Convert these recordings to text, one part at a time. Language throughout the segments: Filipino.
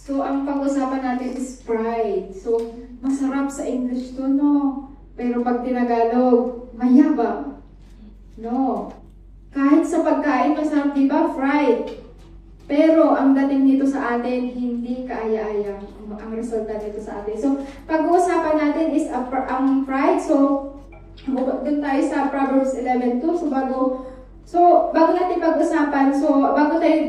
So, ang pag-usapan natin is pride. So, masarap sa English to, no? Pero pag tinagalog, mayabang. No. Kahit sa pagkain, masarap, di ba? Fried. Pero, ang dating nito sa atin, hindi kaaya-aya ang resulta nito sa atin. So, pag-uusapan natin is ang pride. So, doon tayo sa Proverbs 11:2. So, bago natin pag-usapan, bago tayo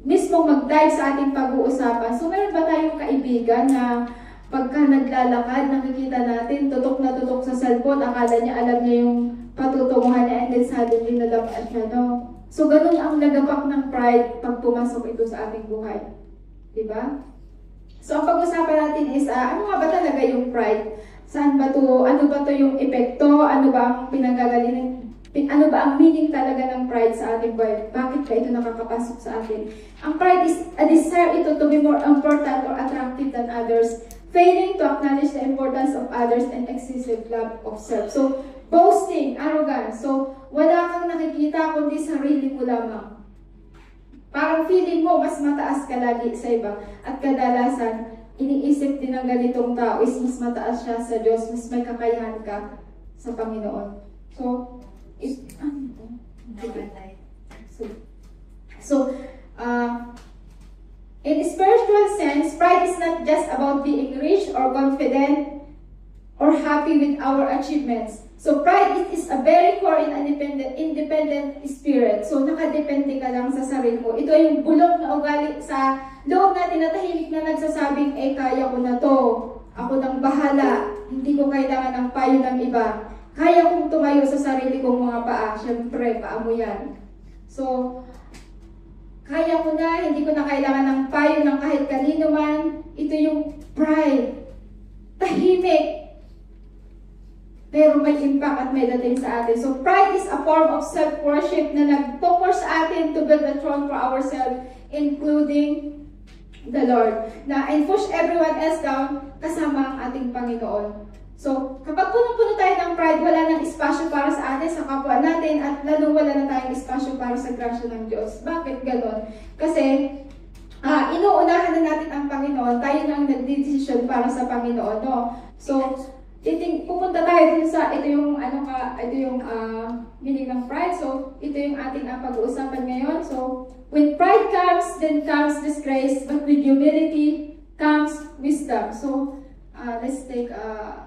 mismo mag-dive sa ating pag-uusapan, so meron ba tayong kaibigan na pagka naglalakad, nakikita natin, tutok na tutok sa cellphone, akala niya alam niya yung patutunguhan niya, and then suddenly nalamaan siya, no? So, ganun ang nagapak ng pride pag pumasok ito sa ating buhay. Diba? So, ang pag-usapan natin is, ano nga ba talaga yung pride? Saan ba to? Ano ba to yung epekto? Ano ba ang pinanggagalingan? Ano ba ang meaning talaga ng pride sa ating buhay? Bakit ba ito nakakapasok sa atin? Ang pride is a desire ito to be more important or attractive than others, failing to acknowledge the importance of others and excessive love of self. So, boasting, arrogance. So, wala kang nakikita kundi sarili mo lamang. Parang feeling mo mas mataas ka lagi sa iba. At kadalasan, iniisip din ng ganitong tao is mas mataas siya sa Diyos, mas may kakayahan ka sa Panginoon. In a spiritual sense, pride is not just about being rich or confident or happy with our achievements. So pride is a very core and independent spirit. So nakadepende ka lang sa sarili mo. Ito yung bulok na ugali sa loob natin na tahimik na nagsasabing, kaya ko na to. Ako nang bahala. Hindi ko kailangan ng payo ng iba. Kaya kong tumayo sa sarili kong mga paa. Siyempre, paa mo yan. So, kaya ko na, hindi ko na kailangan ng payo ng kahit kanino man. Ito yung pride. Tahimik. Pero may impact at may dating sa atin. So, pride is a form of self-worship na nag-focus sa atin to build a throne for ourselves, including the Lord. And push everyone else down kasama ang ating Panginoon. So, kapag punong-puno tayo ng pride, wala nang espasyo para sa atin, sa kapwa natin, at lalong wala na tayong espasyo para sa grasya ng Diyos. Bakit ganon? Kasi, inuunahan na natin ang Panginoon, tayo na ang nagdidesisyon para sa Panginoon, no? So, pupunta tayo dun sa, ito yung meaning ng pride. So, ito yung ating pag-uusapan ngayon. So, when pride comes, then comes disgrace, but with humility comes wisdom. So, let's take a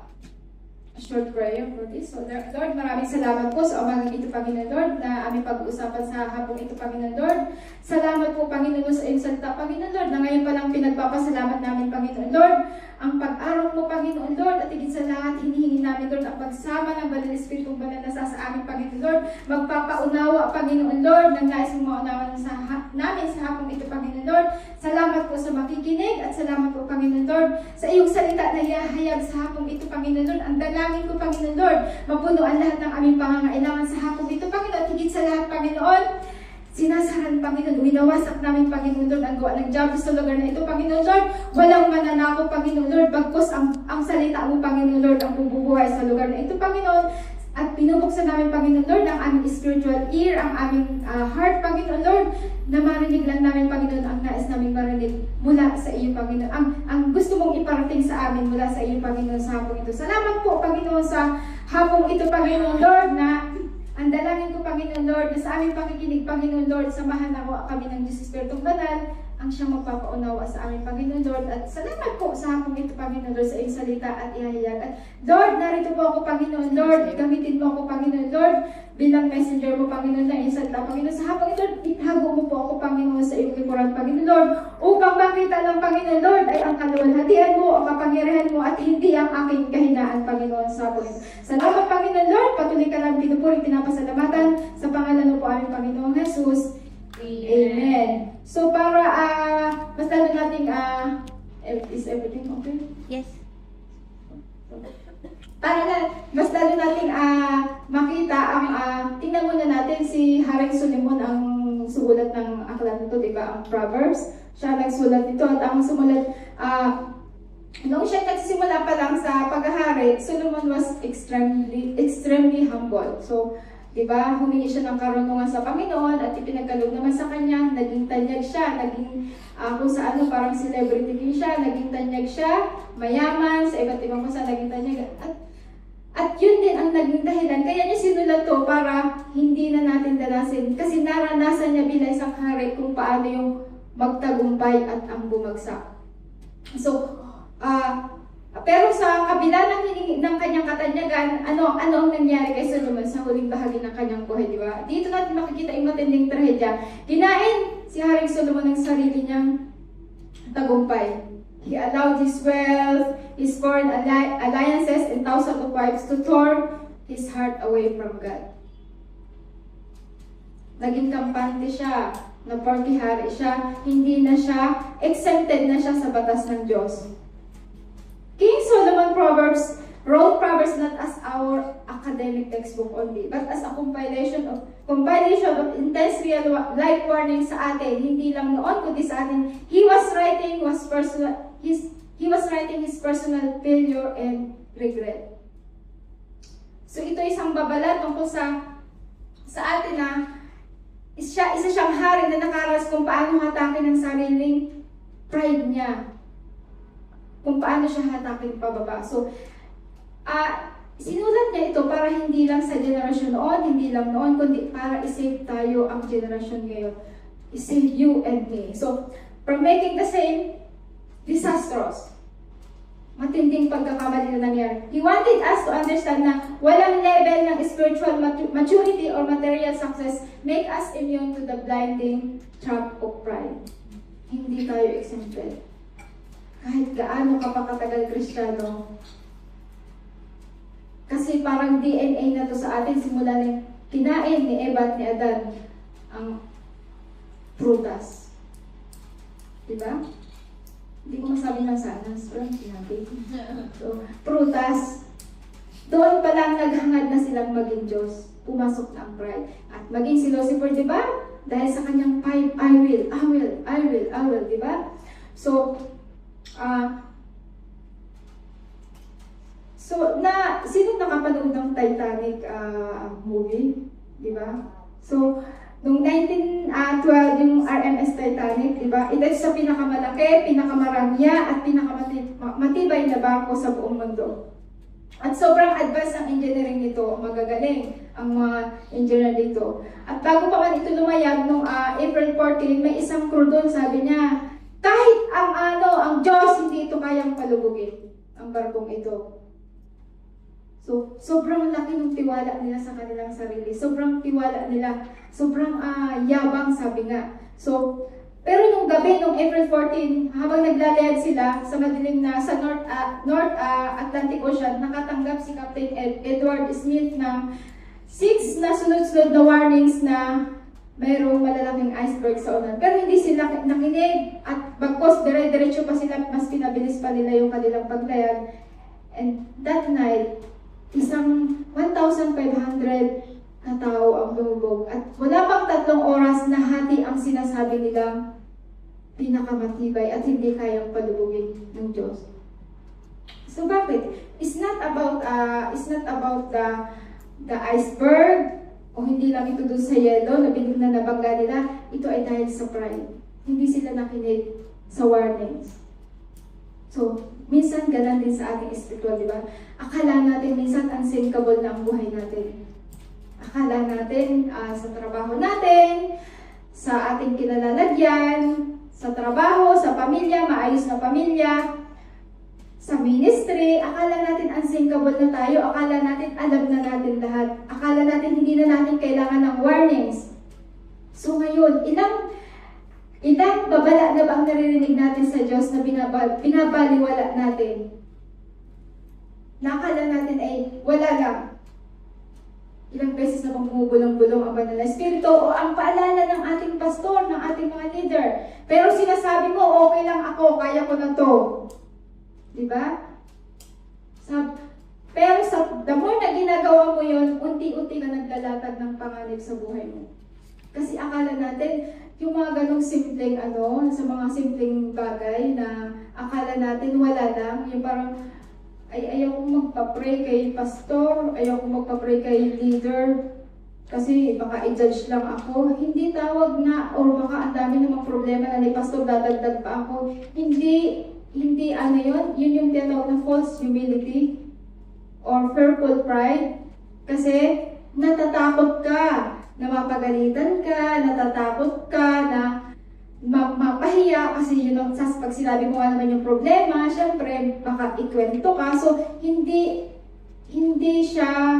short prayer for this. So, Lord, maraming salamat po sa umagang ito, Panginoon Lord, na aming pag-uusapan sa hapong ito, Panginoon Lord. Salamat po, Panginoon, sa iyong salita, Panginoon Lord, na ngayon pa lang pinagpapasalamat namin, Panginoon Lord, ang pag-araw mo, Panginoon Lord, at higit sa lahat, hinihingi namin, Lord, ang pagsama ng Banal Espiritong Banal na sa aming, Panginoon Lord, magpapaunawa, Panginoon Lord, ng nais mong maunawa namin sa hapong ito, Panginoon Lord. Salamat po sa makikinig, at salamat po, Panginoon Lord, sa iyong salita na ihahayag sa hapong ito, Panginoon Lord. Ang dalangin ko, Panginoon Lord, mapuno ang lahat ng aming pangangailangan sa hapong ito, Panginoon, at higit sa lahat, Panginoon, sinasaran, Panginoon, winawasak namin, Panginoon Lord, ang gawa ng Diablo sa lugar na ito, Panginoon Lord. Walang mananako, Panginoon Lord, bagkus ang salita mo, Panginoon Lord, ang bubuhay sa lugar na ito, Panginoon. At pinubuksan namin, Panginoon Lord, ang aming spiritual ear, ang aming heart, Panginoon Lord, na marinig lang namin, Panginoon, ang nais namin marinig mula sa iyo, Panginoon. Ang gusto mong iparating sa amin mula sa iyo, Panginoon, sa hapong ito. Salamat po, Panginoon, sa hapong ito, Panginoon Lord, na ang dalangin ko, Panginoon Lord, na sa aming pakikinig, Panginoon Lord, samahan ako kami ng Diyos Espiritong Banal, ang siyang magpapaunawa sa aming Panginoon Lord. At salamat po sa hapong ito, Panginoon Lord, sa iyong salita at ihahayag. At Lord, narito po ako, Panginoon Lord, gamitin mo ako, Panginoon Lord, bilang messenger mo, Panginoon, na iyong salita, Panginoon. Sa hapong ito, itago mo po ako, Panginoon, sa iyong likuran, Panginoon Lord, upang makita ng Panginoon Lord ay ang kaluwalhatian mo, ang kapangyarihan mo, at hindi ang aking kahinaan, Panginoon, sa hapong ito. Salamat, Panginoon Lord, patuloy ka lang pinupuri, pinapasalamatan sa pangalan mo po aming Panginoong Jesus. Amen. So, para mas lalo nating, is everything okay? Yes. Para mas lalo nating makita tingnan muna natin si Haring Solomon ang sumulat ng aklat nito, di ba? Ang Proverbs. Siya nagsulat nito at ang sumulat, noong siya nagsimula pa lang sa paghahari, Solomon was extremely humble. So, Diba? Humingi siya ng karunungan sa Panginoon at ipinagkaloob naman sa kanya, naging tanyag siya, naging kung sa ano parang celebrity din siya, naging tanyag siya, mayaman, sa iba't ibang kung saan naging tanyag. At yun din ang naging dahilan. Kaya niya sinulat to para hindi na natin danasin. Kasi naranasan niya bilang isang hari kung paano yung magtagumpay at ang bumagsak. So, pero sa kabila ng kanyang katanyagan, ano ang nangyari kay Solomon sa huling bahagi ng kanyang buhay, di ba? Dito natin makikita yung matinding trahedya. Kinain si Haring Solomon ng sarili niyang tagumpay. He allowed his wealth, his foreign alliances, and thousands of wives to turn his heart away from God. Naging kampante siya, na porkihari siya, hindi na siya, exempted na siya sa batas ng Diyos. King Solomon wrote Proverbs not as our academic textbook only, but as a compilation of intense real life warnings sa atin. Hindi lang noon, kundi sa atin. He was writing his personal failure and regret. So ito isang babala tungkol sa atin na isa siyang hari na nakaras kung paano hatakin ang sariling pride niya. Kung paano siya hatakin pababa. So, sinulat niya ito para hindi lang sa generasyon noon, hindi lang noon, kundi para i-save tayo ang generasyon ngayon. I-save you and me. So, from making the same disastrous, matinding pagkakamali na nangyari. He wanted us to understand na walang level ng spiritual maturity or material success make us immune to the blinding trap of pride. Hindi tayo exempted. Kahit gaano ka pa katagal Kristiyano. Kasi parang DNA na to sa atin simula ng kinain ni Eva at ni Adan ang prutas. Diba? Hindi ko masabi ng sanas. Parang sinabi. So, prutas. Doon pa lang naghangad na silang maging Diyos. Pumasok na ang pride. At maging si Lucifer, diba? Dahil sa kanyang pipe, I will, diba? So, sino nakapanood ng Titanic movie? Di ba? So, noong 1912, yung RMS Titanic, di ba? Ito sa pinakamalaki, pinakamarangya, at pinakamatibay na barko sa buong mundo. At sobrang advanced ang engineering nito, magagaling ang mga engineer dito. At bago pa man ito lumayag, noong April 14, may isang crew doon, sabi niya, kahit ang Diyos, hindi ito kayang palubugin, ang barkong ito. So, sobrang laki ng tiwala nila sa kanilang sarili. Sobrang tiwala nila. Sobrang yabang, sabi nga. So, pero nung gabi, nung April 14, habang naglalayag sila sa madilim na sa North Atlantic Ocean, nakatanggap si Captain Edward Smith ng 6 na sunod-sunod na warnings na mayroong malalaking iceberg sa ulan. Pero hindi sila nakinig at bagkos dire-diretso pa sila, mas pinabilis pa nila yung kanilang paglayag. And that night, isang 1,500 na tao ang lumubog. At wala pang 3 oras na hati ang sinasabi nilang pinakamatibay at hindi kayang palubugin ng Diyos. So bakit? It's not about the iceberg, o hindi lang ito doon sa yellow na nabangga nila, ito ay dahil sa pride. Hindi sila nakinig sa warnings. So, minsan ganun din sa ating spiritual, di ba? Akala natin minsan unsinkable na ang buhay natin. Akala natin sa trabaho natin, sa ating kinalalagyan, sa trabaho, sa pamilya, maayos na pamilya, sa ministry, akala natin unsinkable na tayo, akala natin alam na natin lahat, akala natin hindi na natin kailangan ng warnings. So ngayon, ilang babala na ba ang naririnig natin sa Diyos na binabaliwala natin? Nakala natin ay wala lang. Ilang beses na bang bumubulong-bulong ang banal na espiritu o ang paalala ng ating pastor, ng ating mga leader. Pero sinasabi mo, okay lang ako, kaya ko na to. Diba? Pero the more na ginagawa mo yun, unti-unti ka naglalatag ng panganib sa buhay mo. Kasi akala natin, yung mga ganong simpleng sa mga simpleng bagay na akala natin wala lang, yung parang, ayaw kong magpa-pray kay pastor, ayaw kong magpa-pray kay leader. Kasi baka i-judge lang ako. Hindi tawag na, or baka ang dami namang problema na ni pastor, dadagdag pa ako. Hindi ano yun. Yun yung tinatawag na false humility or fearful pride. Kasi natatakot ka na mapagalitan ka, natatakot ka na mapahiya kasi yun ang pag sinabi mo nga naman yung problema, syempre baka ikwento ka. So hindi siya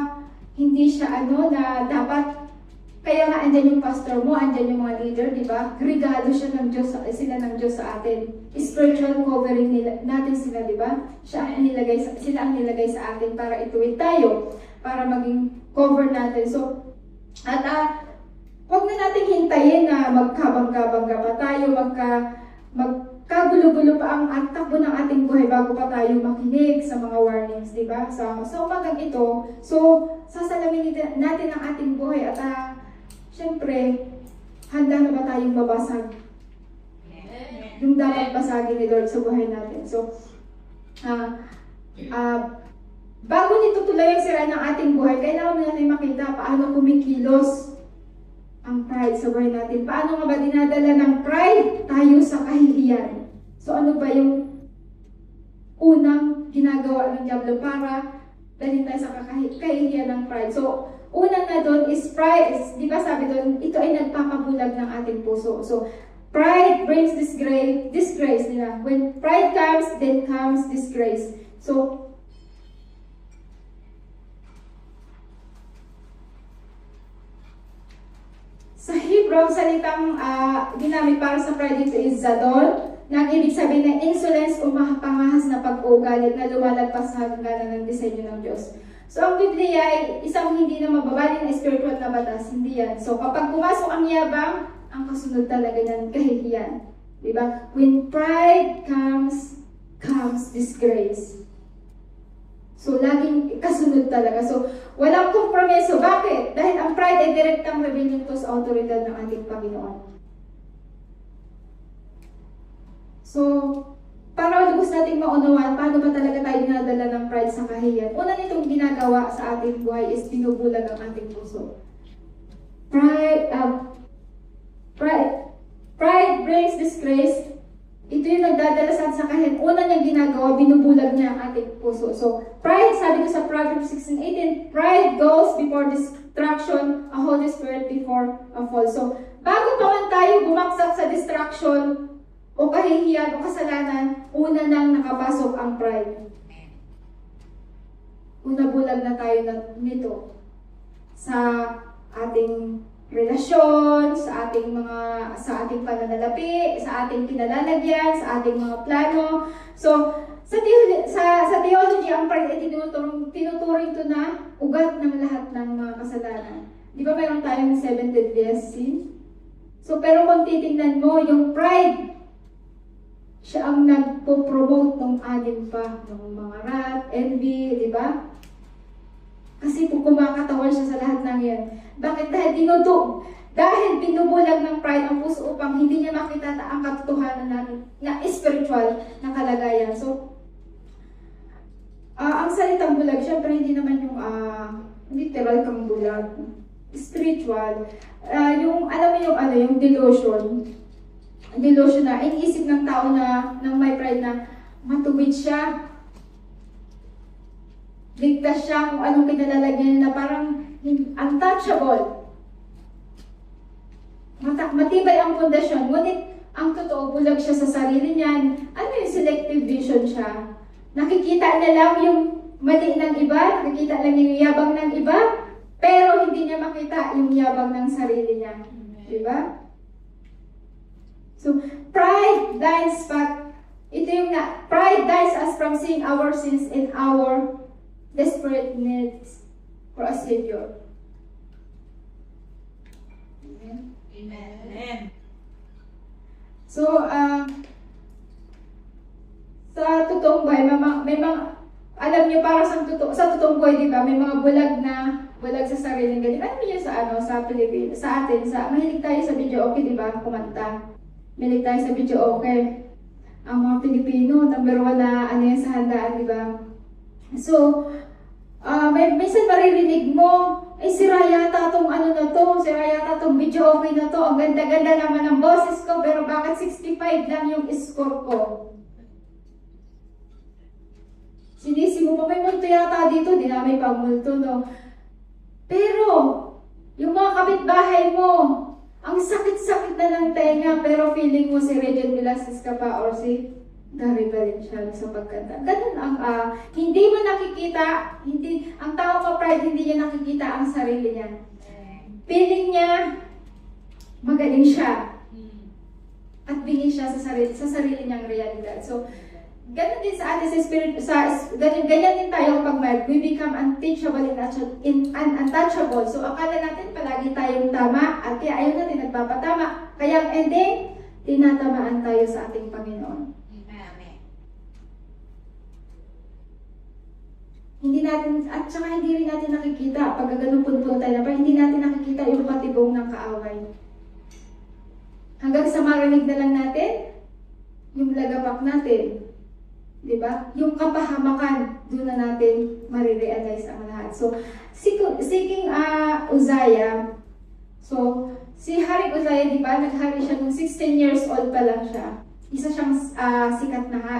ano na dapat, kaya nga andyan yung pastor mo, andyan yung mga leader, di ba? Regalo siya ng Diyos, sila ng Diyos sa atin. Spiritual covering natin sila, di ba? Sila ang nilagay sa atin para ituwid tayo, para maging cover natin. So, at huwag na nating hintayin na magkabangga-bangga pa tayo, magkagulo-gulo pa ang takbo ng ating buhay bago pa tayo makinig sa mga warnings, di ba? So umagang ito, so sasalamin natin ang ating buhay at syempre, handa na ba tayong babasag? Yung dapat basagin ni Lord sa buhay natin. So, bago nito tuloy ang sira ng ating buhay, kailangan natin makita paano kumikilos ang pride sa buhay natin. Paano nga ba dinadala ng pride tayo sa kahihiyan? So ano ba yung unang ginagawa ng diablo para dalhin tayo sa kahihiyan ng pride? So una na doon is pride, di ba sabi doon, ito ay nagpapabulag ng ating puso. So pride brings disgrace nila. When pride comes, then comes disgrace. So sa Hebrew, ang salitang ginamit para sa pride dito is zadon, na ibig sabihin ng insolence o pangahas na pag-uugalit na lumalagpas sa hangganan ng disenyo ng Diyos. So ang Biblia ay isang hindi na mababali na spiritual na batas, hindi yan. So kapag pumasok ang yabang, ang kasunod talaga ng kahihiyan. Diba? When pride comes disgrace. So, laging kasunod talaga. So, walang kompromiso. Bakit? Dahil ang pride ay direktang rebellion to sa autoridad ng ating Panginoon. So, para lubos nating maunawaan, paano ba talaga tayo dinadala ng pride sa kahihiyan? Una nitong ginagawa sa ating buhay is binubulag ang ating puso. Pride brings disgrace. Ito yung nagdadala sa kahihiyan. Una niyang ginagawa, binubulag niya ang ating puso. So, pride, sabi ko sa Proverbs 16:18, pride goes before destruction, a Holy Spirit before a fall. So, bago pa man tayo bumaksak sa destruction o kahihiyan o kasalanan, una nang nakapasok ang pride. Una bulag na tayo nito sa ating relasyon, sa ating pananalapi, sa ating kinalalagyan, sa ating mga plano. So, sa theology, ang pride ay tinuturing ito na ugat ng lahat ng mga kasalanan. Di ba mayroon tayong 7 deadliest sin? So, pero kung titingnan mo, yung pride, siya ang nagpo-promote ng anim pa, ng mga wrath, envy, di ba? Kasi kumakatawan siya sa lahat ng yan. Bakit? Dahil binubulag ng pride ang puso upang hindi niya makita ang katotohanan natin na spiritual na kalagayan. So, ang salitang bulag, syempre hindi naman yung literal kang bulag. Spiritual. Yung delusion. Delusion na, iniisip ng tao na, ng may pride na matuwid siya. Ligtas siya kung anong kinalalagyan na parang untouchable. Matibay ang pundasyon, ngunit ang totoo, bulag siya sa sarili niyan. Ano yung selective vision siya? Nakikita na lang yung mali ng iba, nakikita lang yung yabang ng iba, pero hindi niya makita yung yabang ng sarili niya. Diba? So, pride blinds us from seeing our sins and our desperate needs for a Savior. Amen. Amen. So, sa totoong buhay, may mga, alam niyo, para sa totoong buhay, di ba, may mga bulag sa sariling galing. Ano niyo sa Pilipinas, sa atin, mahilig tayo sa video okay, di ba, kumanta. Mahilig tayo sa video okay. Ang mga Pilipino, number 1 na, sa handaan, di ba? So, minsan maririnig mo eh sira yata tong ano na to, sira yata tong video okay na to, ang ganda-ganda naman ng boses ko, pero bakit 65 lang yung score ko? Sinisi mo pa, may multo yata dito, di na may pamulto, no? Pero, yung mga kapitbahay mo, ang sakit-sakit na ng tenga, pero feeling mo si Regine Velasquez ka pa or si Gary Valenciano sa pagkanta. Ganun ang, hindi mo nakikita, ang tao ka pride, hindi niya nakikita ang sarili niya. Feeling niya, magaling siya. At bingi siya sa sarili niyang realidad. So, ganun din sa atin sa spirit, ganyan din tayo kapag we become unteachable and untouchable. So, akala natin palagi tayong tama at kaya ayaw natin nagpapatama. Kaya ang ending, tinatamaan tayo sa ating Panginoon. Hindi natin, at saka hindi rin natin nakikita, pag ganun punpun tayo na pa, hindi natin nakikita yung patibong ng kaaway. Hanggang sa marinig na lang natin, yung lagapak natin. Diba? Yung kapahamakan, doon na natin marirealize ang lahat. So, seeking Uzziah, so, si Haring Uzziah, diba, naghari siya nung 16 years old pa lang siya. Isa siyang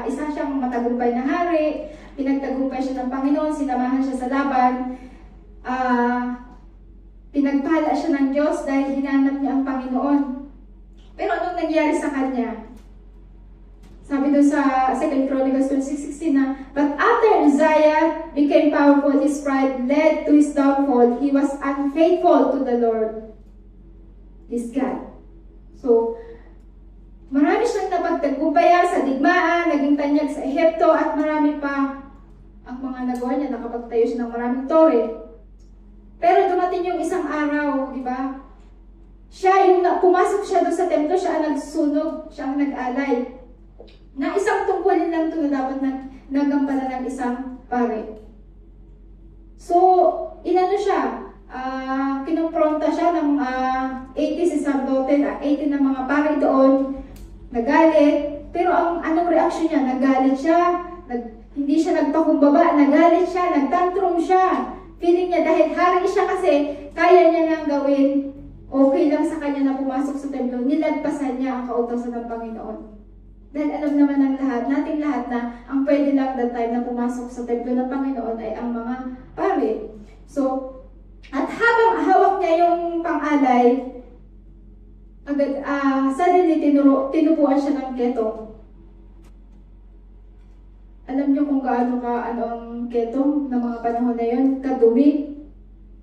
isa siyang matagumpay na hari, pinagtagumpay siya ng Panginoon, sinamahan siya sa laban, pinagpala siya ng Diyos dahil hinanap niya ang Panginoon. Pero anong nangyari sa kanya? Sabi doon sa 2 Chronicles 26:16 na, but after Uzziah became powerful, his pride led to his downfall. He was unfaithful to the Lord, his God. So, marami siyang napagtagumpaya sa digmaan, naging tanyag sa Ehipto, at marami pa ang mga nagawa niya. Nakapagtayo siya ng maraming tore. Pero dumating yung isang araw, di ba? Siya, pumasok siya doon sa templo, siya ang nagsunog, siya ang nag-alay. Na isang tungkulin lang ito na dapat nagampanan ng isang pare. So, inano siya, kinumpronta siya ng 80 sacerdote, 80 ng mga pare doon, nagalit. Pero ang anong reaksyon niya? Nagalit siya, hindi siya nagpakumbaba, nagalit siya, nagtantrum siya. Feeling niya dahil hari siya kasi, kaya niya nang gawin, okay lang sa kanya na pumasok sa templo, nilagpasan niya ang kautosan ng Panginoon. Dahil alam naman ng lahat, nating lahat na ang pwede lang that time na pumasok sa templo ng Panginoon ay ang mga pare. So, at habang hawak niya yung pang-alay, agad, suddenly tinupuan siya ng ketong. Alam niyo kung gaano ang ketong ng mga panahon na yun, kadumi.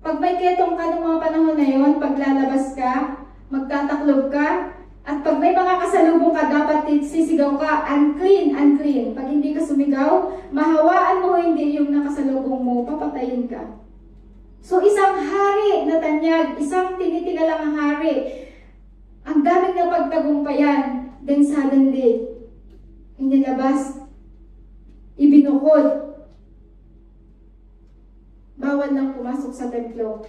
Pag may ketong ka ng mga panahon na yun, pag lalabas ka, magtataklob ka, at pag may mga kasalubong ka, dapat sisigaw ka, unclean, unclean. Pag hindi ka sumigaw, mahawaan mo hindi yung nakasalubong mo, papatayin ka. So isang hari na tanyag, isang tinitigalang hari, ang daming na pagtagumpayan, then suddenly, inilabas, ibinukod. Bawal lang pumasok sa templo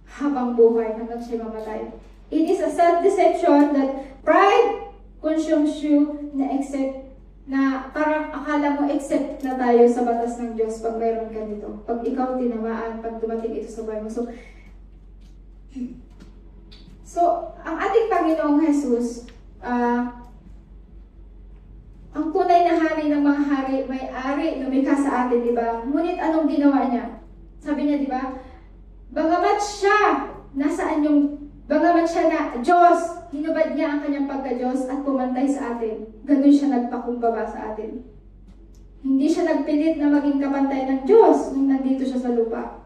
habang buhay hanggang siya mamatay. It is a self-deception that pride consumes you na parang akala mo accept na tayo sa batas ng Diyos pag mayroon ka nito. Pag ikaw tinamaan, pag dumating ito sa buhay mo. So ang ating Panginoong Jesus, ang tunay na hari ng mga hari, may-ari, lumikha sa atin, di ba? Ngunit anong ginawa niya? Sabi niya, di ba? Bagamat siya, bagamat siya na Diyos, hinubad niya ang kanyang pagka-Diyos at pumantay sa atin. Ganun siya nagpakumbaba sa atin. Hindi siya nagpilit na maging kapantay ng Diyos nung nandito siya sa lupa.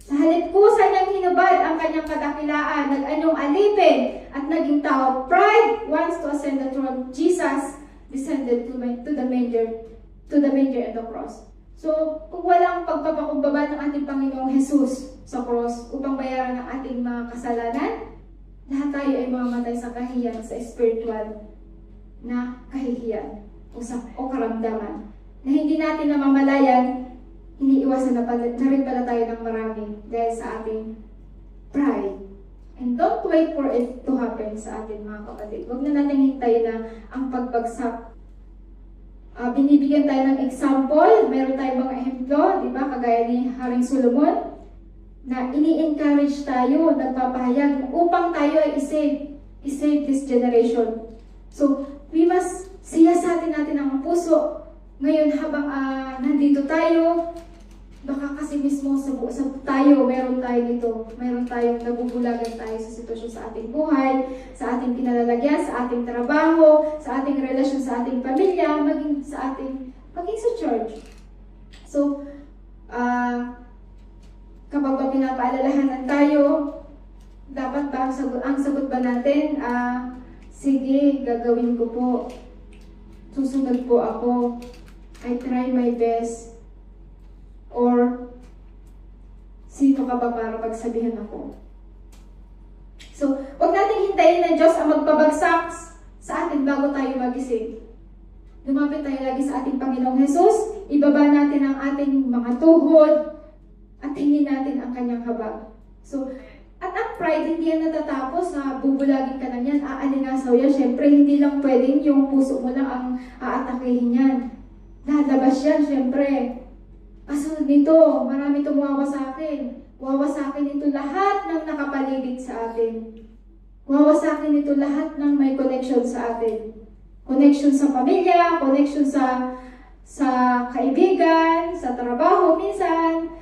Sa halip kusa niyang hinubad ang kanyang kadakilaan, nag-anyong alipin at naging tao. Pride wants to ascend the throne. Jesus descended to the manger and the cross. So, kung walang pagpapakumbaba ng ating Panginoong Jesus sa cross upang bayaran ang ating mga kasalanan, lahat tayo ay mamamatay sa kahihiyan, sa spiritual na kahihiyan o karamdaman na hindi natin namamalayan, iniiwasan na rin pala tayo ng marami dahil sa ating pride. And don't wait for it to happen sa ating mga kapatid. Huwag na natin hintayin na ang pagbagsak. Binibigyan tayo ng example, meron tayong mga ehemplo, di ba, kagaya ni Haring Solomon. na ini-encourage tayo, nagpapahayag upang tayo ay i-save this generation. So, we must siyasatin natin ang puso. Ngayon habang nandito tayo, baka kasi mismo sa tayo, meron tayo dito, meron tayong nabubulagan tayo sa sitwasyon sa ating buhay, sa ating kinalalagyan, sa ating trabaho, sa ating relasyon sa ating pamilya, maging sa church. So, kapag ba pinapaalalahanan tayo, dapat ba ang sagot ba natin, sige, gagawin ko po, susunod po ako, I try my best, or sino ka ba para pagsabihan ako? So, wag nating hintayin na Diyos ang magpabagsak sa atin bago tayo magising. Lumapit tayo lagi sa ating Panginoong Jesus, ibaba natin ang ating mga tuhod, at hingin natin ang kanyang habag. So, at ang pride, hindi yan natatapos na bubulagin ka na yan, aalingasaw yan. Siyempre, hindi lang pwedeng yung puso mo lang ang aatakihin yan. Lalabas yan, siyempre. Kasunod nito, marami itong wawasakin. Wawasakin ito lahat ng nakapaligid sa atin. Wawasakin ito lahat ng may connection sa atin. Connection sa pamilya, connection sa kaibigan, sa trabaho minsan,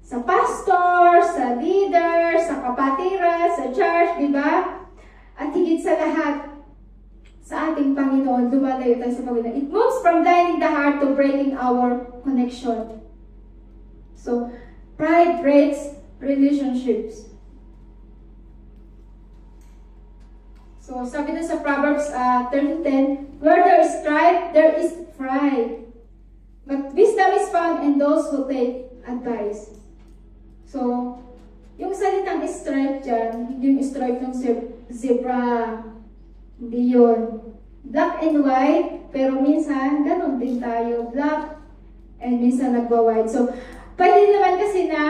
sa pastor, sa leader, sa kapatiran, sa church, di ba? At higit sa lahat, sa ating Panginoon, lumalayo tayo sa Panginoon. It moves from dividing the heart to breaking our connection. So, pride breaks relationships. So, sabi na sa Proverbs 30:10, where there is strife, there is pride. But wisdom is found in those who take advice. So, yung salitang stripe dyan, hindi yung stripe ng zebra. Hindi yun. Black and white, pero minsan, ganun din tayo. Black, and minsan nagwa-white. So, pwede naman kasi na,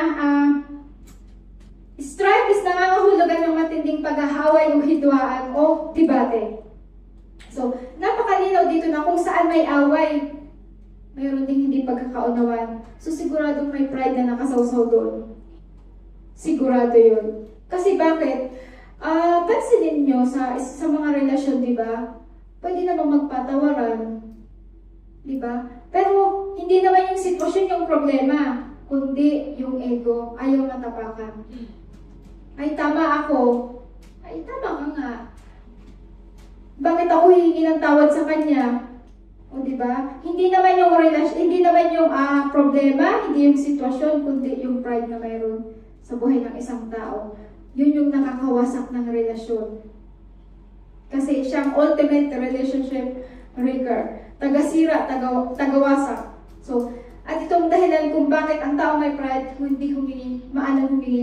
stripe is nangangahulugan ng matinding paghahaway o hidwaan o debate. So, napakalinaw dito na kung saan may away, mayroon ding hindi pagkakaunawan. So, siguradong may pride na nakasawsaw doon. Sigurado yun. Kasi bakit? Pansinin nyo sa mga relasyon, di ba? Pwede namang magpatawaran. Di ba? Pero, hindi naman yung sitwasyon yung problema, kundi yung ego, ayaw matapakan. Ay, tama ako. Ay, tama ka nga. Bakit ako hihingi ng tawad sa kanya? O, di ba? Hindi naman yung relasyon, hindi naman yung problema, hindi yung sitwasyon, kundi yung pride na mayroon sa buhay ng isang tao. Yun yung nakakawasak ng relasyon. Kasi siyang ultimate relationship breaker. Tagasira, tagawasak. So, at itong dahilan kung bakit ang tao may pride, hindi humingi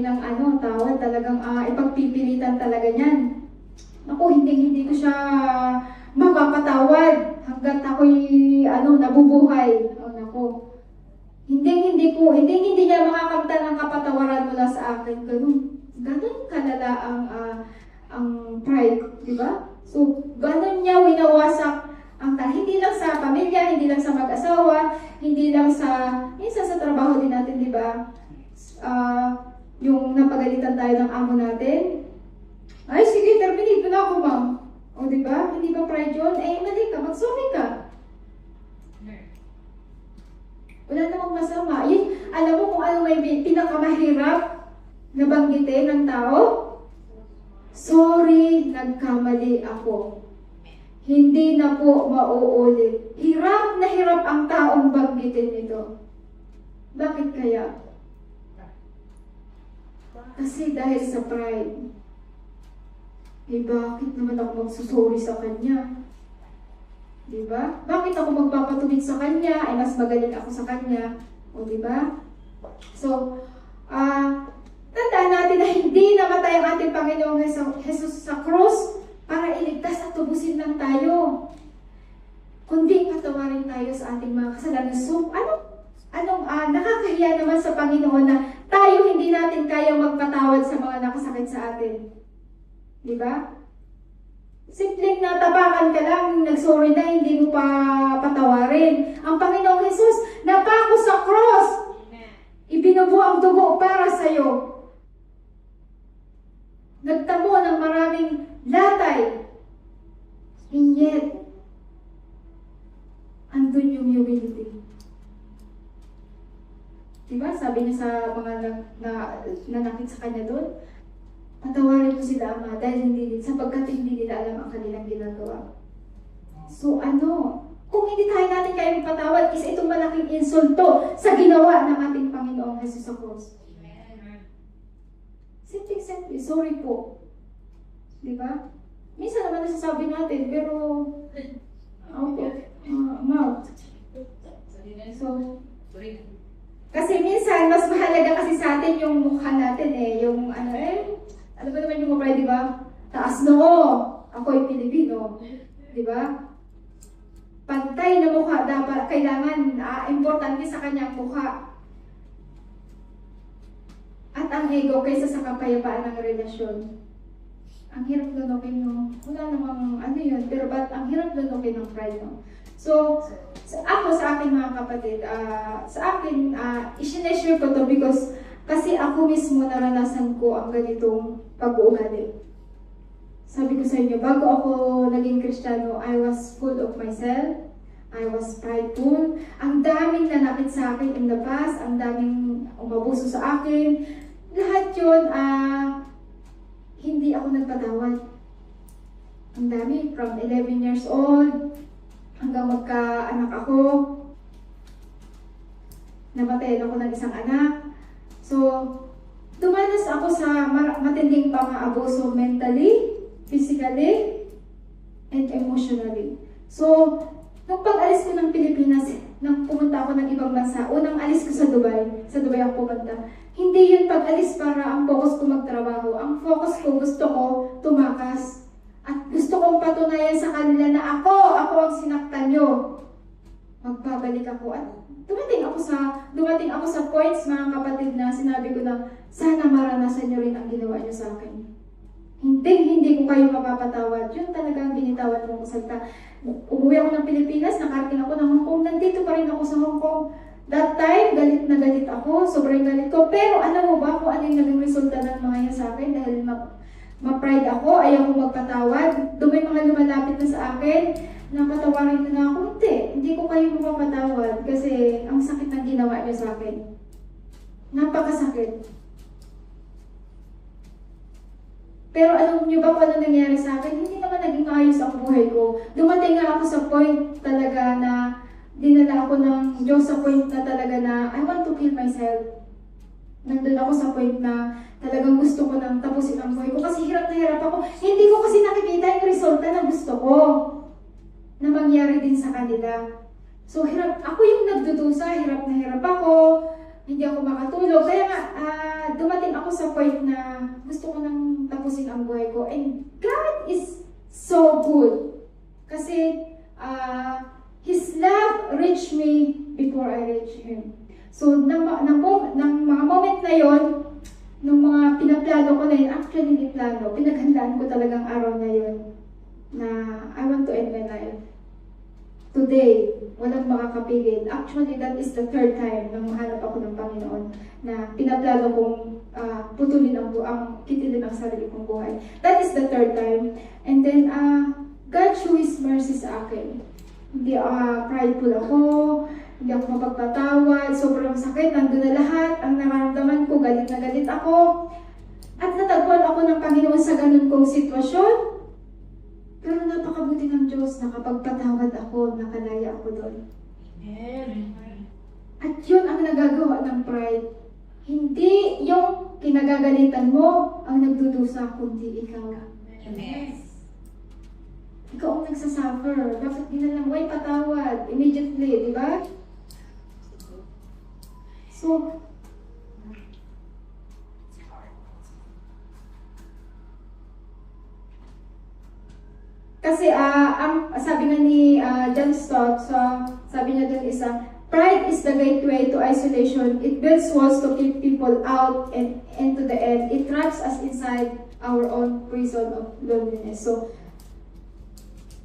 ng tawad, talagang ipagpipilitan talaga niyan. Naku, hindi ko siya mapapatawad hanggat ako'y nabubuhay. Naku. Hindi niya makakamtan ng kapatawaran mula sa akin. Ganun kalala ang pride, di ba? So, ganun niya winawasak ang hindi lang sa pamilya, hindi lang sa mag-asawa, hindi lang minsan sa trabaho din natin, di ba? Yung napagalitan tayo ng amo natin. Ay, sige, terminate ko na ako, ma'am. O, di ba? Hindi ba pride yun? Mali ka, mag-sorry ka. Wala namang masama. Alam mo kung ano may pinakamahirap na banggitin ng tao? Sorry, nagkamali ako. Hindi na po mauulit. Hirap na hirap ang taong banggitin ito. Bakit kaya? Kasi dahil sa pride. Bakit naman ako magsusori sa kanya? Diba? Bakit ako magpapatubig sa kanya? Mas magaling ako sa kanya. O diba? So, tandaan natin na hindi namatay ang ating Panginoong Jesus sa krus para iligtas at tubusin lang tayo. Kundi patawarin tayo sa ating mga kasalanan. So, nakakahiya naman sa Panginoon na tayo hindi natin kayang magpatawad sa mga nakasakit sa atin. Diba? Simpleng natapakan ka lang, nagsorry na, hindi mo pa patawarin. Ang Panginoong Jesus, napako sa cross. Ibinubo ang dugo para sa iyo. tayo. Nagtamo ng maraming latay. And yet, andun yung humility. Diba? Sabi niya sa mga nanakit sa kanya doon, patawarin mo sila, Ama, dahil sapagkat hindi nila alam ang kanilang ginagawa. So kung hindi natin kaya magpatawad, isa itong malaking insulto sa ginawa ng ating Panginoong Jesus sa cross. Simple, sorry po. Diba? Minsan naman nasasabi natin, pero out of mouth. So, kasi minsan, mas mahalaga kasi sa atin yung mukha natin yung ano ba naman yung mukha, diba? Taas noo, ako'y Pilipino. Diba? Pantay na mukha, dapat, kailangan, importante sa kanyang mukha. At ang ego kaysa sa kapayapaan ng relasyon. Ang hirap lunukin, no? Wala namang yun, pero ang hirap lunukin ng pride, no? So, ako sa akin mga kapatid, i-share ko to because kasi ako mismo naranasan ko ang ganitong pag-uugali. Sabi ko sa inyo, bago ako naging Kristiyano, I was full of myself. I was prideful. Ang daming nanakit sa akin in the past, ang daming umabuso sa akin. Lahat yun, hindi ako nagpatawad. Ang dami, from 11 years old, hanggang magka-anak ako. Namatayan ako ng isang anak. So, dumanas ako sa matinding pang-aabuso mentally, physically, and emotionally. So, nung pag-alis ko ng Pilipinas, nang pumunta ako ng ibang bansa, unang alis ko sa Dubai ako pumunta. Hindi yun pag-alis para ang focus ko magtrabaho. Ang focus ko, gusto ko tumakas. At gusto kong patunayan sa kanila na ako ang sinaktan nyo. Magbabalik ako. At dumating ako sa points, mga kapatid, na sinabi ko na sana maranasan nyo rin ang ginawa nyo sa akin. Hindi ko kayo mapapatawad. Yun talaga ang binitawan mong salta. Umuwi ako ng Pilipinas, nakarating ako ng Hong Kong, nandito pa rin ako sa Hong Kong. That time, galit na galit ako, sobrang galit ko. Pero alam mo ba kung ano yung naging resulta ng mga yan sa akin? Dahil ma-pride ako, ayaw ko magpatawad. Doon may mga lumalapit na sa akin, napatawarin na ako. Hindi ko kayo mapapatawad kasi ang sakit ng ginawa niyo sa akin. Napakasakit. Pero alam niyo ba kung ano nangyari sa akin? Hindi naman naging maayos ang buhay ko. Dumating nga ako sa point talaga na dinala ako ng Diyos sa point na talaga na I want to kill myself. Nandun ako sa point na talagang gusto ko nang tapusin ang buhay ko kasi hirap na hirap ako. Hindi ko kasi nakikita yung resulta na gusto ko na mangyari din sa kanila. So hirap, ako yung nagdudusa, hirap na hirap ako, hindi ako makatulog. Kaya nga, dumating ako sa point na gusto ko nang tapusin ang buhay ko. And God is so good. Kasi, His love reached me before I reached Him. So, nang mga moment na yon, nung mga pinaplano ko na yun, actually hindi plano, pinaghandaan ko talagang araw na yun, na I want to end my life. Today, walang makakapigil. Actually, that is the third time nang mahanap ako ng Panginoon na pinaplano kong putulin kitilin ang sarili kong buhay. That is the third time. And then, God show His mercy sa akin. Hindi prideful ako, hindi ako mapagpatawad, sobrang sakit, nandun na lahat, ang nararamdaman ko, galit na galit ako. At natagpuan ako ng Panginoon sa ganun kong sitwasyon. Pero napakabuti ng Diyos, nakapagpatawad ako, nakalaya ako doon. Amen. At yun ang nagagawa ng pride. Hindi yung kinagagalitan mo ang nagdudusa, kundi ikaw. Amen. Ikaw ang nagsasuffer. Bakit ginalang, why patawad? Immediately, di ba? So, kasi ang sabi nga ni John Stott, sabi niya dun pride is the gateway to isolation. It builds walls to keep people out and to the end. It traps us inside our own prison of loneliness. So,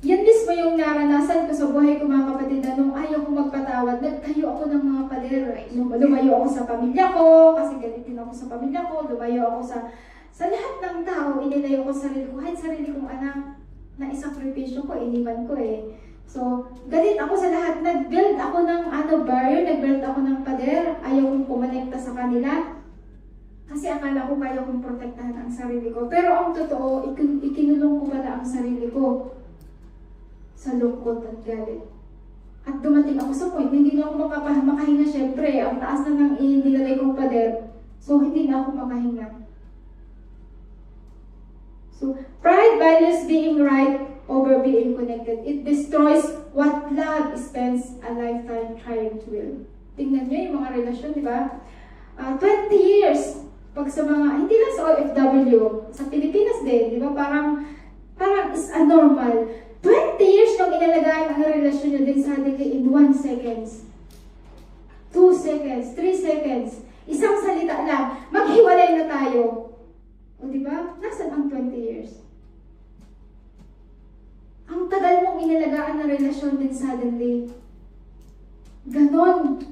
Yan mismo yung naranasan ko sa buhay ko mga kapatid na nung ayaw ko magpatawad, nagtayo ako ng mga pader. Lumayo ako sa pamilya ko, kasi galit din ako sa pamilya ko, lumayo ako sa lahat ng tao, inilayo ko sarili ko, kahit sarili kong anak, na isakripisyo ko, iniwan ko eh. So, galit ako sa lahat, nag-build ako ng barrier, nag-build ako ng pader, ayaw kong kumonekta sa kanila, kasi akala ko kaya kong protektahan ang sarili ko. Pero ang totoo, ikinulong ko pala ang sarili ko sa lungkot at galit. At dumating ako sa point, hindi na ako makahinga syempre. Ang taas na ng nilagay kong pader. So, hindi na ako makahinga. So, pride values being right over being connected. It destroys what love spends a lifetime trying to build. Tingnan nyo yung mga relasyon, di ba? 20 years. Pag sa mga, hindi lang sa OFW, sa Pilipinas din, di ba? Parang is a normal. 20 years nung inalagaan ang relasyon nyo din suddenly in 1 seconds. 2 seconds, 3 seconds. Isang salita lang, maghiwalay na tayo. O diba? Nasaan ang 20 years? Ang tagal mong inalagaan ng relasyon din suddenly. Ganon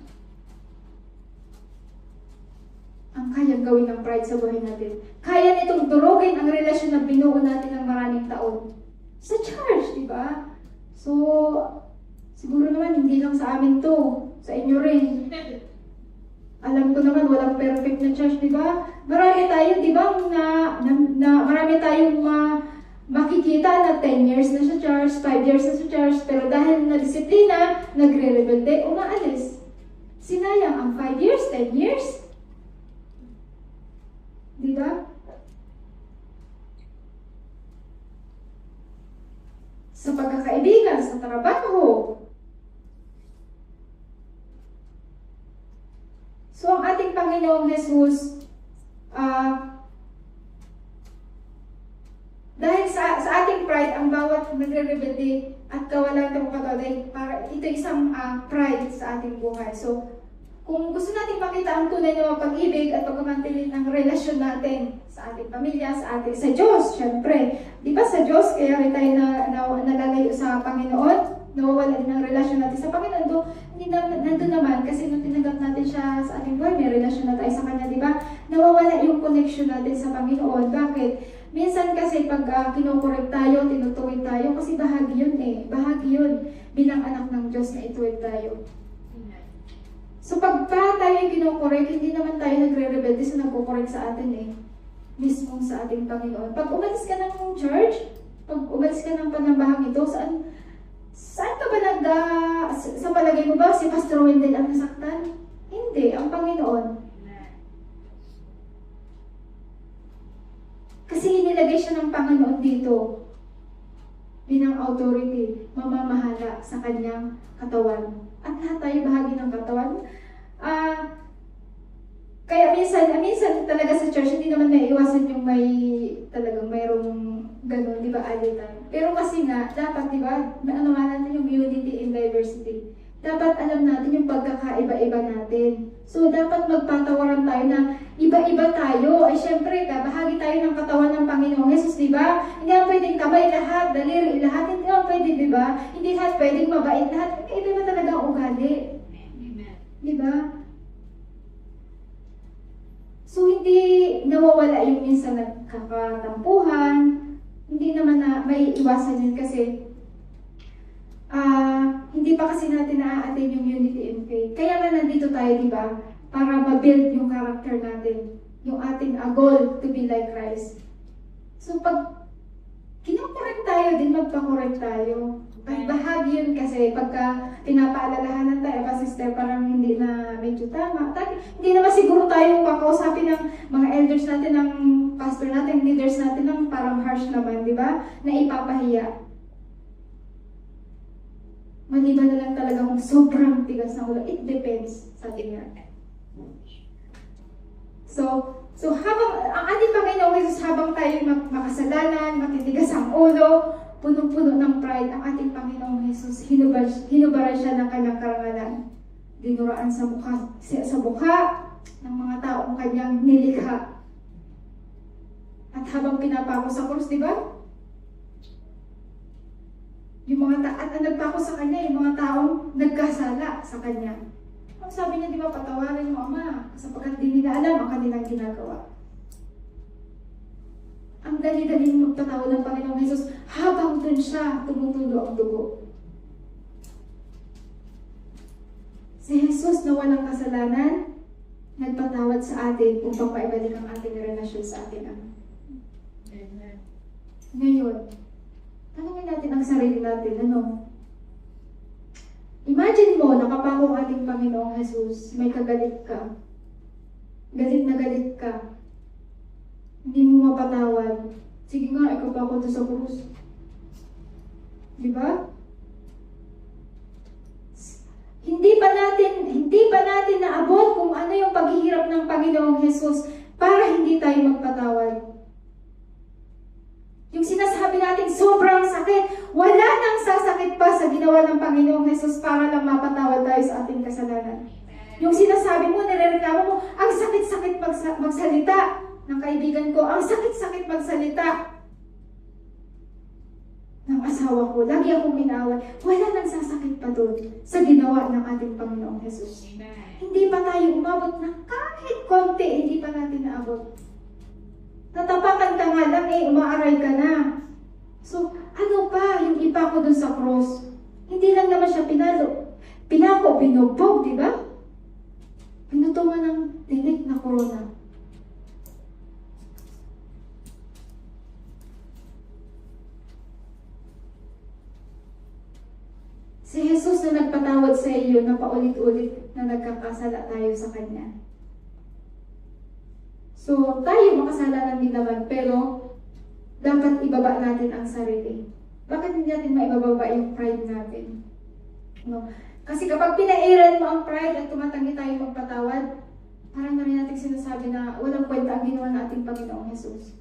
ang kayang gawin ng pride sa buhay natin. Kaya nitong durugin ang relasyon na binuo natin ng maraming taon. Sa church, di ba? So, siguro naman hindi lang sa amin to, sa inyo rin. Alam ko naman walang perfect na church, di ba? Marami tayo, di ba, marami tayong makikita na 10 years na sa church, 5 years na sa church, pero dahil na disiplina, nagre-rebelde, umaalis. Sinayang ang 5 years, 10 years. Di ba? Sa pagkakaibigan, sa trabaho. So, ang ating Panginoong Jesus, dahil sa ating pride, ang bawat nagre-rebelde at kawalan ng pagkakauday, ito isang pride sa ating buhay. So, kung gusto natin makita ang tunay na pag-ibig at pagmamantilit ng relasyon natin sa ating pamilya, sa Diyos, syempre. Di ba sa Diyos, kaya rin tayo nalalayo sa Panginoon, nawawala din ang relasyon natin sa Panginoon. Nandun naman, kasi nung tinanggap natin siya sa ating buhay, may relasyon na tayo sa Kanya, di ba? Nawawala yung connection natin sa Panginoon. Bakit? Minsan kasi pag kinukorek tayo, tinutuwid tayo, kasi bahagi yun eh. Bahagi yun bilang anak ng Diyos na ituwid tayo. So pag tayo kinukorek, hindi naman tayo nagre-rebelde sa nagkukorek sa atin eh. Mismong sa ating Panginoon. Pag umalis ka ng church, pag umalis ka ng panambahang ito, saan ka ba sa palagay mo ba si Pastor Wendell ang nasaktan? Hindi, ang Panginoon. Kasi inilagay siya ng Panginoon dito bilang authority, mamamahala sa kanyang katawan. At lahat tayo bahagi ng katawan. Kaya minsan talaga sa church, hindi naman naiiwasan yung talagang mayroong ganun, di ba, alitan. Pero kasi nga, dapat, di ba, ano nga natin yung unity in diversity. Dapat alam natin yung pagkakaiba-iba natin. So, dapat magpatawaran tayo na iba-iba tayo. Ay, syempre, bahagi tayo ng katawan ng Panginoong Jesus, di ba? Hindi naman pwedeng kamay lahat, daliri lahat. Hindi naman pwede, di ba? Hindi lahat pwedeng mabait lahat. Iba talaga ang ugali. Di ba? So, hindi nawawala yung minsan nagkakatampuhan. Hindi naman na may iwasan yun kasi hindi pa kasi natin na-attain yung unity in faith. Kaya nga nandito tayo, di ba? Para ma-build yung character natin. Yung ating goal to be like Christ. So, pag kinokorek tayo, din magpakorek tayo. Ay, bahagi yun kasi pagka pinapaalalahanan tayo, sister, parang hindi na medyo tama. Hindi naman siguro tayo kakausapin ng mga elders natin, ng pastor natin, leaders natin, ng parang harsh naman, di ba? Na ipapahiya. Maliban na lang talaga kung sobrang tigas ng ulo. It depends sa atin. So habang ang ating Panginoong Jesus, habang tayo makasalanan, matitigas ang ulo, punong-puno ng pride, ang ating Panginoong Jesus, hinubaran siya ng kanyang karangalan. Dinuraan sa mukha ng mga taong kanyang nilikha. At habang pinapako sa krus, di ba? Yung at nagpako sa kanya, yung mga taong nagkasala sa kanya. Ang sabi niya, di ba, patawarin mo, Ama, sapagkat di nila alam ang kanilang ginagawa. Ang dali-dali magpatawad ng Panginoong Jesus habang dun siya tumutulo ang dugo. Si Jesus na walang kasalanan, nagpatawad sa atin upang maibalik ang ating relasyon sa ating Ama. Amen. Ngayon, tanungin natin ang sarili natin, ano? Imagine mo, nakapako ang ating Panginoong Jesus, may kagalit ka. Galit na galit ka. Hindi mo mapatawad. Sige nga, ikaw pa ako doon sa krus. Di ba? Hindi pa natin naabot kung ano yung paghihirap ng Panginoong Jesus para hindi tayo magpatawad. Yung sinasabi natin, sobrang sakit. Wala nang sasakit pa sa ginawa ng Panginoong Jesus para lang mapatawad tayo sa ating kasalanan. Yung sinasabi mo, nirereklamo mo, ang sakit-sakit magsalita ng kaibigan ko, ang sakit-sakit magsalita ng asawa ko. Lagi akong inaway. Wala nang sasakit pa doon sa ginawa ng ating Panginoong Jesus. Hindi pa tayo umabot ng kahit konti, hindi pa natin naabot. Natapakan ka nga lang, umaaray ka na. So, ano pa yung ipako doon sa cross? Hindi lang naman siya pinako, binugbog, di ba? Pinutungan ng tinik na korona. Si Jesus na nagpatawad sa iyo na paulit-ulit na nagkakasala tayo sa Kanya. So, tayo makasalanan din naman, pero dapat ibaba natin ang sarili. Bakit hindi natin maibababa yung pride natin? No? Kasi kapag pinairan mo ang pride at tumatanggi tayo magpatawad, parang na rin natin sinasabi na walang kwenta ang ginawa ng ating Panginoong Jesus.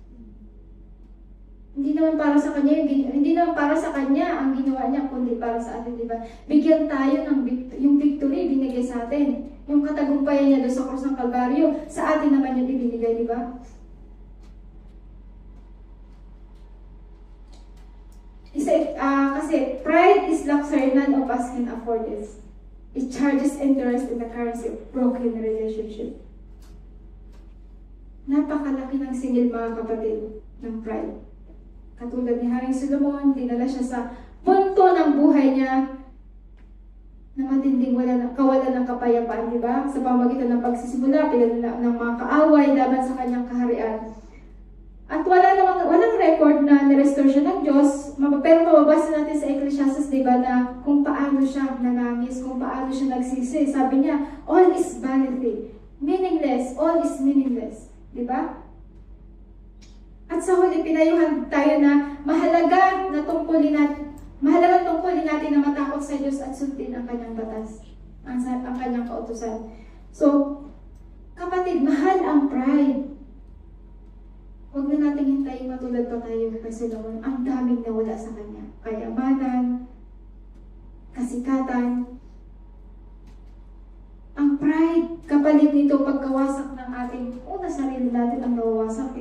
Hindi naman para sa Kanya ang ginawa niya, kundi para sa atin, di ba? Bigyan tayo ng yung victory binigay sa atin. Yung katagumpayan niya doon sa krus ng Kalbaryo, sa atin naman yung ibinigay, di ba? Kasi pride is luxury none of us can afford this. It charges interest in the currency of broken relationship. Napakalaki ng singil, mga kapatid, ng pride. Katulad ni Haring Solomon, dinala siya sa punto ng buhay niya na matinding kawalan ng kapayapaan, di ba? Sa pamagitan ng pagsisimula, ng mga kaaway laban sa kanyang kaharian. At walang record na nirestore siya ng Diyos, pero mababasa natin sa Ecclesiastes, di ba, na kung paano siya nanangis, kung paano siya nagsisi. Sabi niya, all is vanity. Meaningless, all is meaningless. Di ba? At sa huli, pinayuhan tayo na mahalagang tungkulin natin na matakot sa Diyos at sundin ang kanyang batas, ang kanyang kautusan. So, kapatid, mahal ang pride. Huwag na natin hintayin matulad pa tayo kay Solomon. Ang daming nawala sa kanya. Kayamanan, kasikatan. Ang pride, kapalit nito pagkawasak ng ating sarili natin ang nawawasak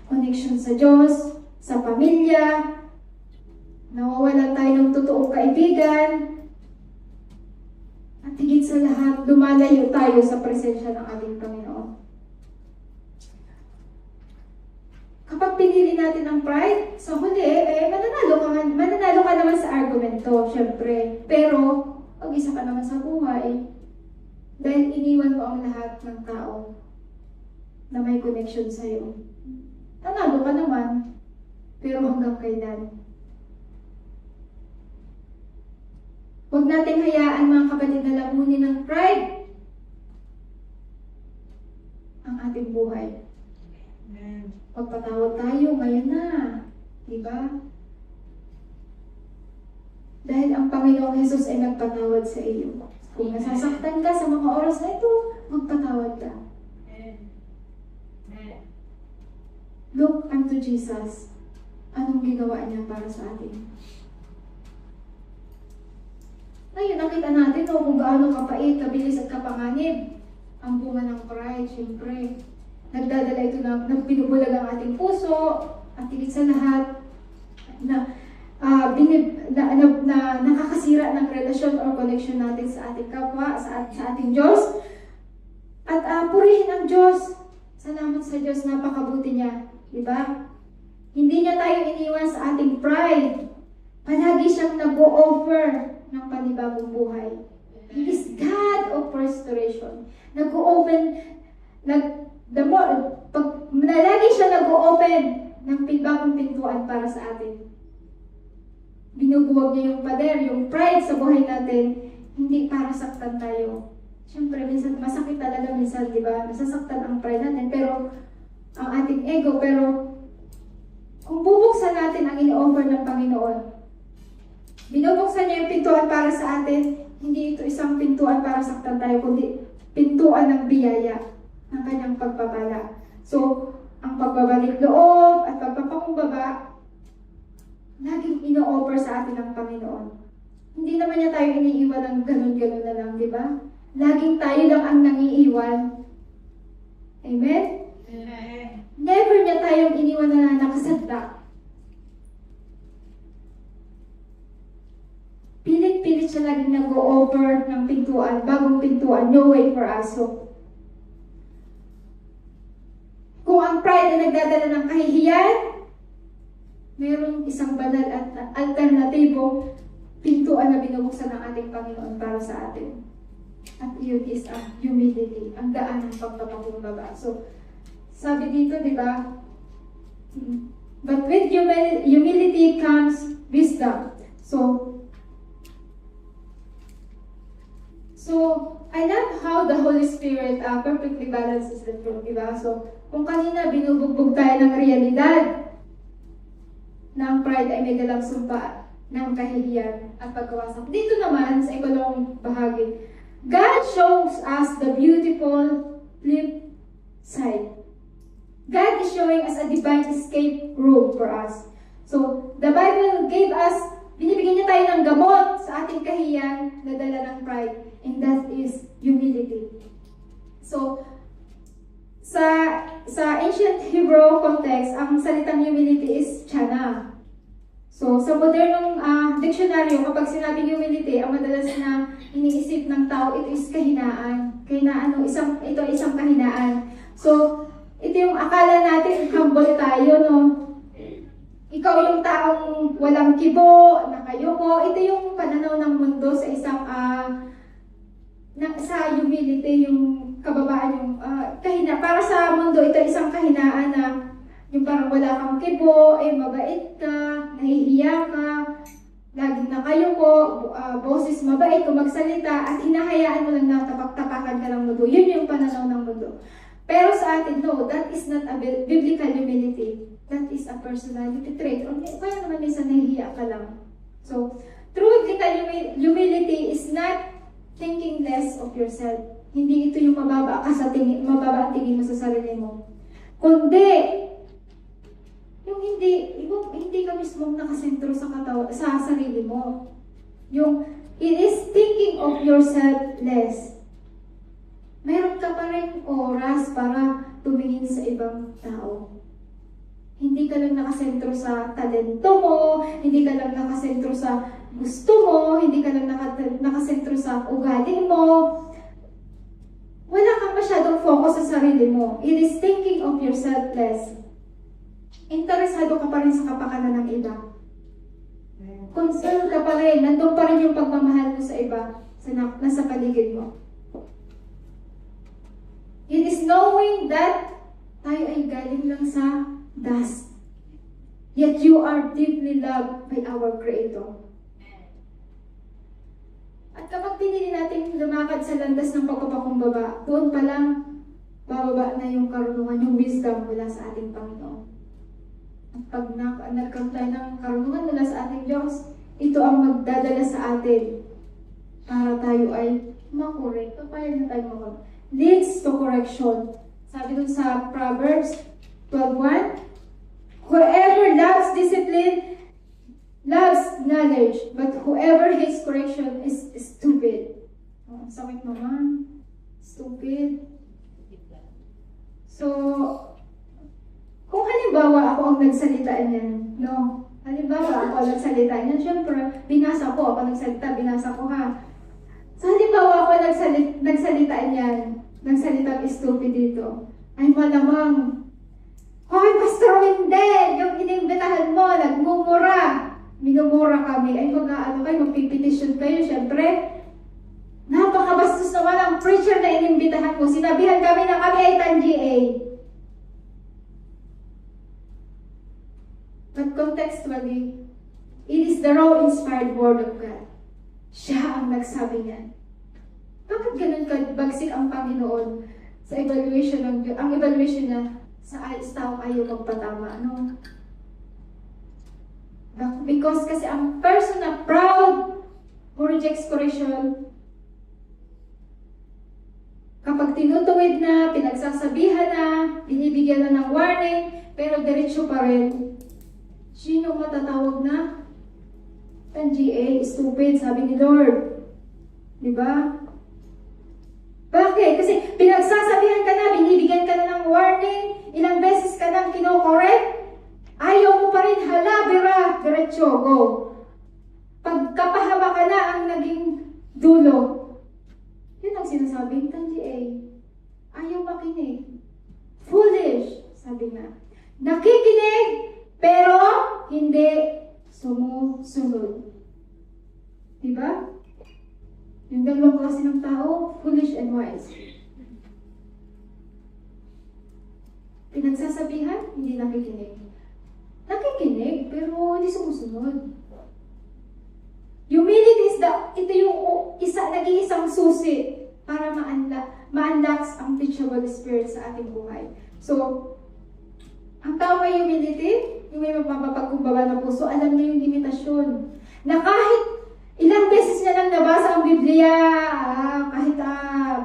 Connection sa Diyos, sa pamilya, nawawalan tayo ng totoong kaibigan, at higit sa lahat, lumalayo tayo sa presensya ng ating Panginoon. Kapag pinili natin ang pride, sa huli, mananalo ka naman sa argumento, syempre. Pero, mag-isa ka naman sa buhay. Dahil iniwan mo ang lahat ng tao na may connection sa'yo. Nanalo ka naman, pero hanggang kailan? Huwag nating hayaan, mga kapatid, na lamunin ng pride ang ating buhay. Pagpatawad tayo, ngayon na. Diba? Dahil ang Panginoong Jesus ay nagpatawad sa iyo. Kung nasasaktan ka sa mga oras na ito, magpatawad ka. Look unto Jesus. Anong ginawa niya para sa atin? Ngayon, nakita natin kung gaano kapait, kabilis at kapanganib ang bunga ng pride, syempre. Nagdadala ito ng pinubulag ang ating puso, at higit sa lahat, na nakakasira ng relasyon or connection natin sa ating kapwa, sa ating Diyos. At purihin ang Diyos. Salamat sa Diyos, napakabuti niya. Diba? Hindi niya tayo iniwan sa ating pride. Palagi siyang nag-o-offer ng panibagong buhay. He is God of restoration. Lagi siya nag-o-open ng bagong pintuan para sa atin. Binubuwag niya yung pader, yung pride sa buhay natin, hindi para saktan tayo. Siyempre, minsan masakit talaga minsan, di ba? Nasasaktan ang pride natin, pero ang ating ego, pero kung bubuksan natin ang ini-offer ng Panginoon, binubuksan niya yung pintuan para sa atin, hindi ito isang pintuan para saktan tayo, kundi pintuan ng biyaya ng kanyang pagpapala. So, ang pagbabalik loob at pagpapakumbaba, laging ino-offer sa atin ng Panginoon. Hindi naman niya tayo iniiwan ng ganun-ganun na lang, di ba? Laging tayo lang ang nangiiwan. Amen? Amen. Never niya tayong iniwan na nakasadla. Pilit-pilit siya laging nag-o-offer ng pintuan, bagong pintuan, no way for us. So, kung ang pride ay nagdadala ng kahihiyan, mayroong isang banal at alternatibong pintuan na binubuksan ng ating Panginoon para sa atin. At yun is ang humility, ang daan ng pagpapakumbaba. So, sabi dito, di ba? But with humility comes wisdom. So, I love how the Holy Spirit perfectly balances the two, di ba? So, kung kanina binubugbog tayo ng realidad na ang pride ay may dalang sumpa ng kahihiyan at pagkawasak. Dito naman, sa ikalawang bahagi, God shows us the beautiful flip side. God is showing us a divine escape route for us. So, the Bible gave us, binibigyan niya tayo ng gamot sa ating kahihiyan na dala ng pride, and that is humility. So, sa ancient Hebrew context, ang salitang humility is chana. So, sa modernong diksyonaryo, kapag sinabing humility, ang madalas na iniisip ng tao, ito is kahinaan. Ito ay isang kahinaan. So, ito yung akala natin, humble tayo, no? Ikaw yung taong walang kibo, nakayuko. Ito yung pananaw ng mundo sa isang, sa humility, yung kababaan, yung para sa mundo, ito isang kahinaan na yung parang wala kang kibo, mabait ka, nahihiya ka, laging nakayuko, boses mabait kung magsalita, at hinahayaan mo lang na tapak-tapakan ka ng mundo. Yun yung pananaw ng mundo. Pero sa atin, no, that is not a biblical humility. That is a personality trait. O kaya naman minsan nahihiya ka lang. So, true biblical humility is not thinking less of yourself. Hindi ito yung mababa ang tingin mo sa sarili mo. Kundi, yung hindi ka mismo nakasentro sa sarili mo. Yung, it is thinking of yourself less. Meron ka pa rin oras para tumingin sa ibang tao. Hindi ka lang nakasentro sa talento mo, hindi ka lang nakasentro sa gusto mo, hindi ka lang nakasentro sa ugali mo. Wala kang masyadong focus sa sarili mo. It is thinking of yourself less. Interesado ka pa rin sa kapakanan ng iba. Concerned ka pa rin, nandun pa rin yung pagmamahal mo sa iba, nasa paligid mo. It is knowing that tayo ay galing lang sa dust. Yet you are deeply loved by our Creator. At kapag pinili natin lumakad sa landas ng pagpapakumbaba, doon pa lang bababa na yung karunungan, yung wisdom mula sa ating Panginoon. At pag nagkaroon tayo ng karunungan mula sa ating Diyos, ito ang magdadala sa atin para tayo ay makorek. Kaya na tayo makorek. Leads to correction. Sabi dun sa Proverbs 12:1, whoever loves discipline loves knowledge, but whoever hates correction is stupid. Oh, sakit naman. Stupid. So, kung halimbawa ako ang nagsalita niyan, no? Halimbawa ako ako nagsalita niyan. Siyempre, binasa ko. Ako nagsalita, binasa ko ha. So, halimbawa ako nagsalita niyan. Nagsalitang stupid dito. Ay malamang, hoy, Pastor Wendell, yung inimbitahan mo, nagmumura. Minumura kami. Ay mag-ano kayo, magpipetition kayo. Siyempre, napakabastos naman ang preacher na inimbitahan mo. Sinabihan kami na kami ay tan-GA. But contextually, it is the raw inspired word of God. Siya ang nagsabi niyan. Bakit ganun bagsik ang Panginoon sa evaluation ng Diyos? Ang evaluation niya sa tao ayaw magpatama. Ano? Because kasi ang person na proud who rejects correction, kapag tinutuwid na, pinagsasabihan na, binibigyan na ng warning, pero diretso pa rin, sino matatawag na? Tan-GA, stupid, sabi ni Lord. Diba? Bakit? Kasi pinagsasabihan ka na, binibigyan ka na ng warning, ilang beses ka nang kinokorek, ayaw mo pa rin, hala, bira, diretso, go. Pagkapahaba ka na ang naging dulo. Yun ang sinasabing Tan-GA. Ayaw makinig. Foolish, sabi nga. Nakikinig, pero hindi sumusunod. Diba? Yung dalawang klase ng tao, foolish and wise. Pinagsasabihan, hindi nakikinig. Nakikinig, pero hindi sumusunod. Humility is ito yung nag-iisang susi para ma-unlock ang teachable spirit sa ating buhay. So, ang tao may humility, yung may mapapagkumbaba ng puso, alam niya yung limitasyon. Na kahit ilang beses niya lang nabasa ang Biblia, kahit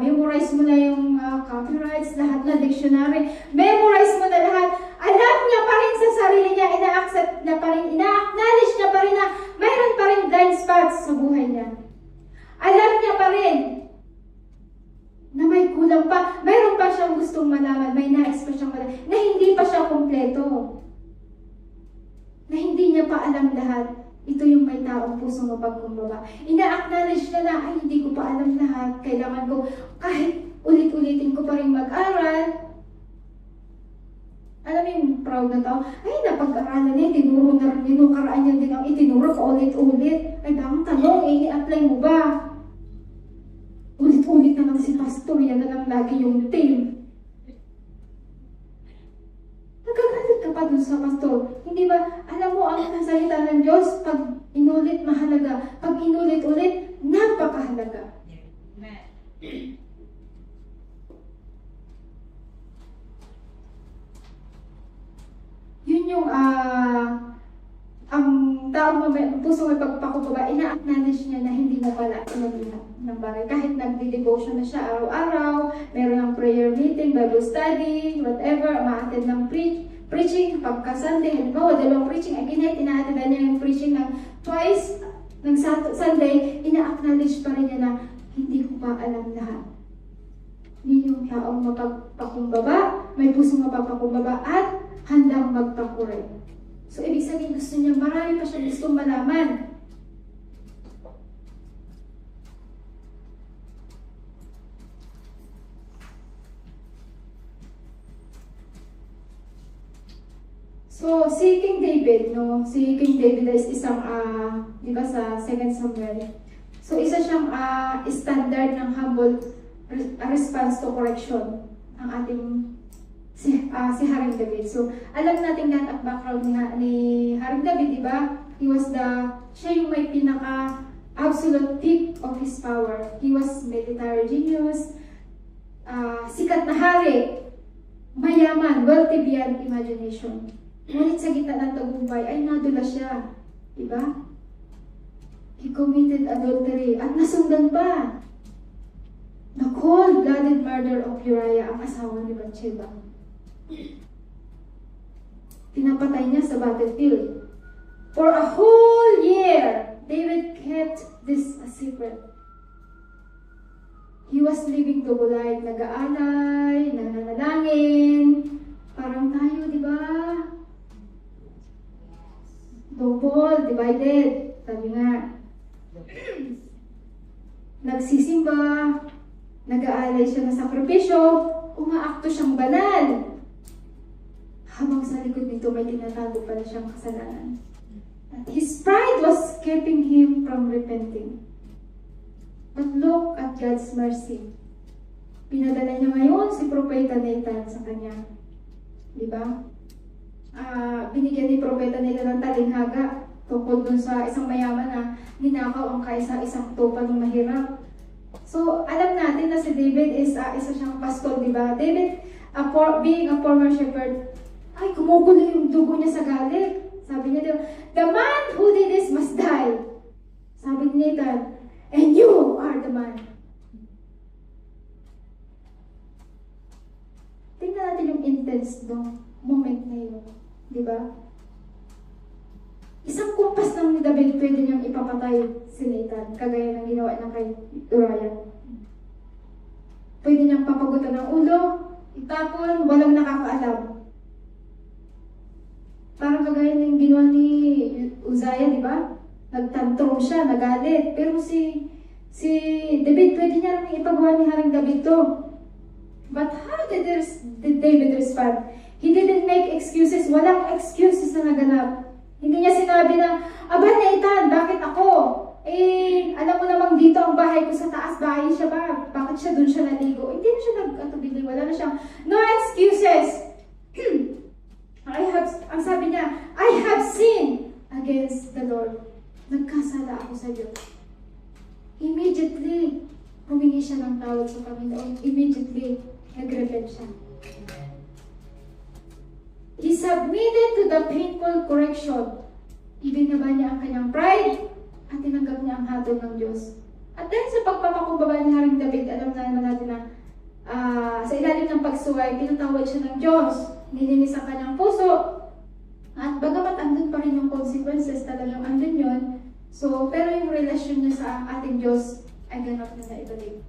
memorize mo na yung copyrights, lahat na dictionary, memorize mo na lahat, alam niya pa rin sa sarili niya, ina-accept niya pa rin, ina-acknowledge niya pa rin na mayroon pa rin blind spots sa buhay niya. Alam niya pa rin na may kulang pa, mayroon pa siyang gustong malaman, may nais pa siyang malaman, na hindi pa siya kumpleto. Na hindi niya pa alam lahat. Ito yung may taong pusong mapagkumbaba. Ina-acknowledge niya na, ay, hindi ko pa alam lahat. Kailangan ko, kahit ulit-ulitin ko pa rin mag-aral. Alam mo yung proud na tao, ay, napag-aralan niya, tinukaraan niya din ang itinuro pa ulit-ulit. Ay, bakang tanong, i-apply mo ba? Ulit-ulit na lang si pastor, yan na lang lagi yung team. Nagagalit ka pa dun sa pastor. Hindi ba, alam mo ang salita ng Diyos, pag inulit mahalaga, pag inulit-ulit, napakahalaga. Amen. Yun yung ang taong pusong may pagpakumbaba, ina-acknowledge niya na hindi mo pala alam lahat ng bagay. Kahit nagdi-devotion na siya araw-araw, meron ng prayer meeting, Bible study, whatever, ma-attend ng preaching, pagka-Sunday, halimbawa, dalawang preaching, again, ina-attend niya yung preaching ng twice, ng Sunday, ina-acknowledge pa rin niya na hindi ko pa alam lahat. Yun yung taong mapagpakumbaba, may pusong mapagpakumbaba, at handang magpakorek. So, ibig sabihin, gusto niya, marami pa siya gustong malaman. So, si King David, no? Si King David is isang, di ba sa 2 Samuel? So, isa siyang standard ng humble response to correction ang ating si Haring David. So, alam natin lahat ang background ni Haring David, di ba? Siya yung may pinaka-absolute peak of his power. He was military genius, sikat na hari, mayaman, wealthy beyond imagination. Ngunit sa gitna ng tagumpay, ay nadula siya. Di ba? He committed adultery at nasundan pa. The cold-blooded murder of Uriah, ang asawa ni Bathsheba. Pinapatay niya sa battlefield. For a whole year, David kept this a secret. He was living double life, nag-aalay, nananalangin. Parang tayo, di ba? Double, divided. Sabi nga. Nagsisimba, nag-aalay siya ng sakripisyo, umaakto siyang banal. Habang sa likod nito may tinatago pala siyang kasalanan. At his pride was keeping him from repenting. But look at God's mercy. Pinadala niya ngayon si Propeta Nathan sa kanya. Di ba? Binigyan ni Propeta Nathan ng talinghaga tungkol dun sa isang mayaman na ninakaw ang kaisa-isang tupa ng mahirap. So, alam natin na si David is isa siyang pastol, di ba? David, being a former shepherd, ay, kumugulo yung dugo niya sa galit. Sabi niya, di ba, the man who did this must die. Sabi ni Nathan, and you are the man. Tingnan natin yung intense ng moment na yun. Di ba? Isang kumpas ng ni David, pwede niyang ipapatay si Nathan, kagaya ng ginawa niya kay Uriah. Pwede niyang papagutan ng ulo, itapon, walang nakakaalam. Parang kagaya ng ginawa ni Uzziah, di ba? Nagtantrum siya, nagalit. Pero si David, pwede niya rin ipagawa ni Haring David to. But how did David respond? He didn't make excuses. Walang excuses na naganap. Hindi niya sinabi na, aba Nathan, bakit ako? Alam mo namang dito ang bahay ko sa taas, bahay siya ba? Bakit siya doon siya naligo? Hindi na siya nag-atubili, wala na siyang, no excuses! Ang sabi niya, I have sinned against the Lord. Nagkasala ako sa Diyos. Immediately, humingi siya ng tawad sa Panginoon. Immediately, nag-repent siya. He submitted to the painful correction. Ibinaba niya ang kanyang pride at tinanggap niya ang hatol ng Diyos. At dahil sa pagpapakumbaba ni Haring David, alam na naman natin na sa ilalim ng pagsuway, pinatawad siya ng Diyos. Nilinis ang kanyang puso. At bagamat andun pa rin yung consequences, talagang andun yun. So, pero yung relasyon niya sa ating Diyos ay ganap na naibalik.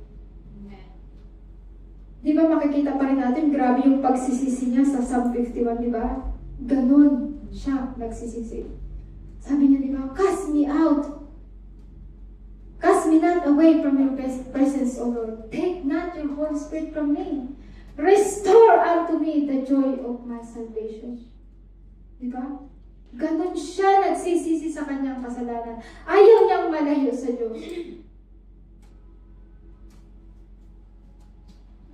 Di ba makikita pa rin natin, grabe yung pagsisisi niya sa Psalm 51, di ba? Ganon siya nagsisisi. Sabi niya, di ba, cast me out. Cast me not away from your presence, O Lord. Take not your Holy Spirit from me. Restore unto me the joy of my salvation. Di ba? Ganon siya nagsisisi sa kanyang kasalanan. Ayaw niyang malayo sa Diyos.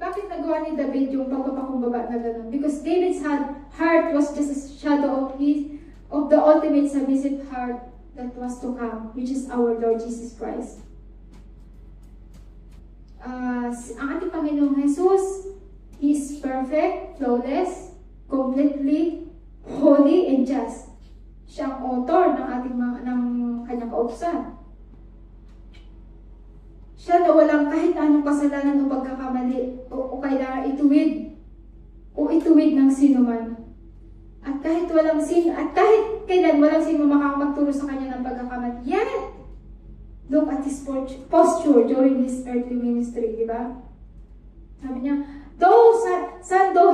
Bakit nagawa ni David yung pagpapakumbaba na gano'n? Because David's heart was just a shadow of the ultimate submissive heart that was to come, which is our Lord Jesus Christ. Ang ating Panginoong Jesus, He is perfect, flawless, completely holy, and just. Siya ang author ng kanyang kautusan. Siya na walang kahit anong kasalanan o pagkakamali o kailangan ituwid ng sino man. At kahit kahit kailan walang sino makakapagturo sa kanya ng pagkakamali. Yet, look at his posture during his earthly ministry, di ba? Sabi niya, though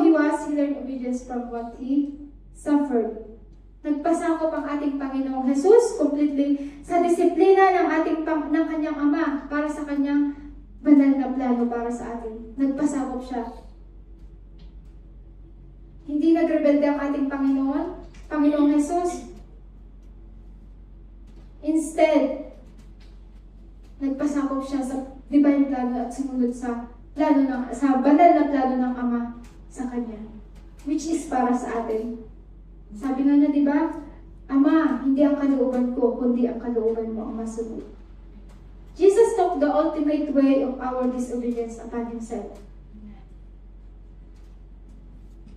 he was, he learned obedience from what he suffered. Nagpasakop ang ating Panginoong Jesus completely sa disiplina ng kanyang Ama para sa kanyang banal na plano para sa atin. Nagpasakop siya. Hindi nagrebelde ang ating Panginoong Jesus. Instead, nagpasakop siya sa divine plano at sumunod sa banal na plano ng Ama sa kanya, which is para sa atin. Sabi nga niya, di ba? Ama, hindi ang kalooban ko, kundi ang kalooban mo ang masunod. Jesus took the ultimate way of our disobedience upon Himself.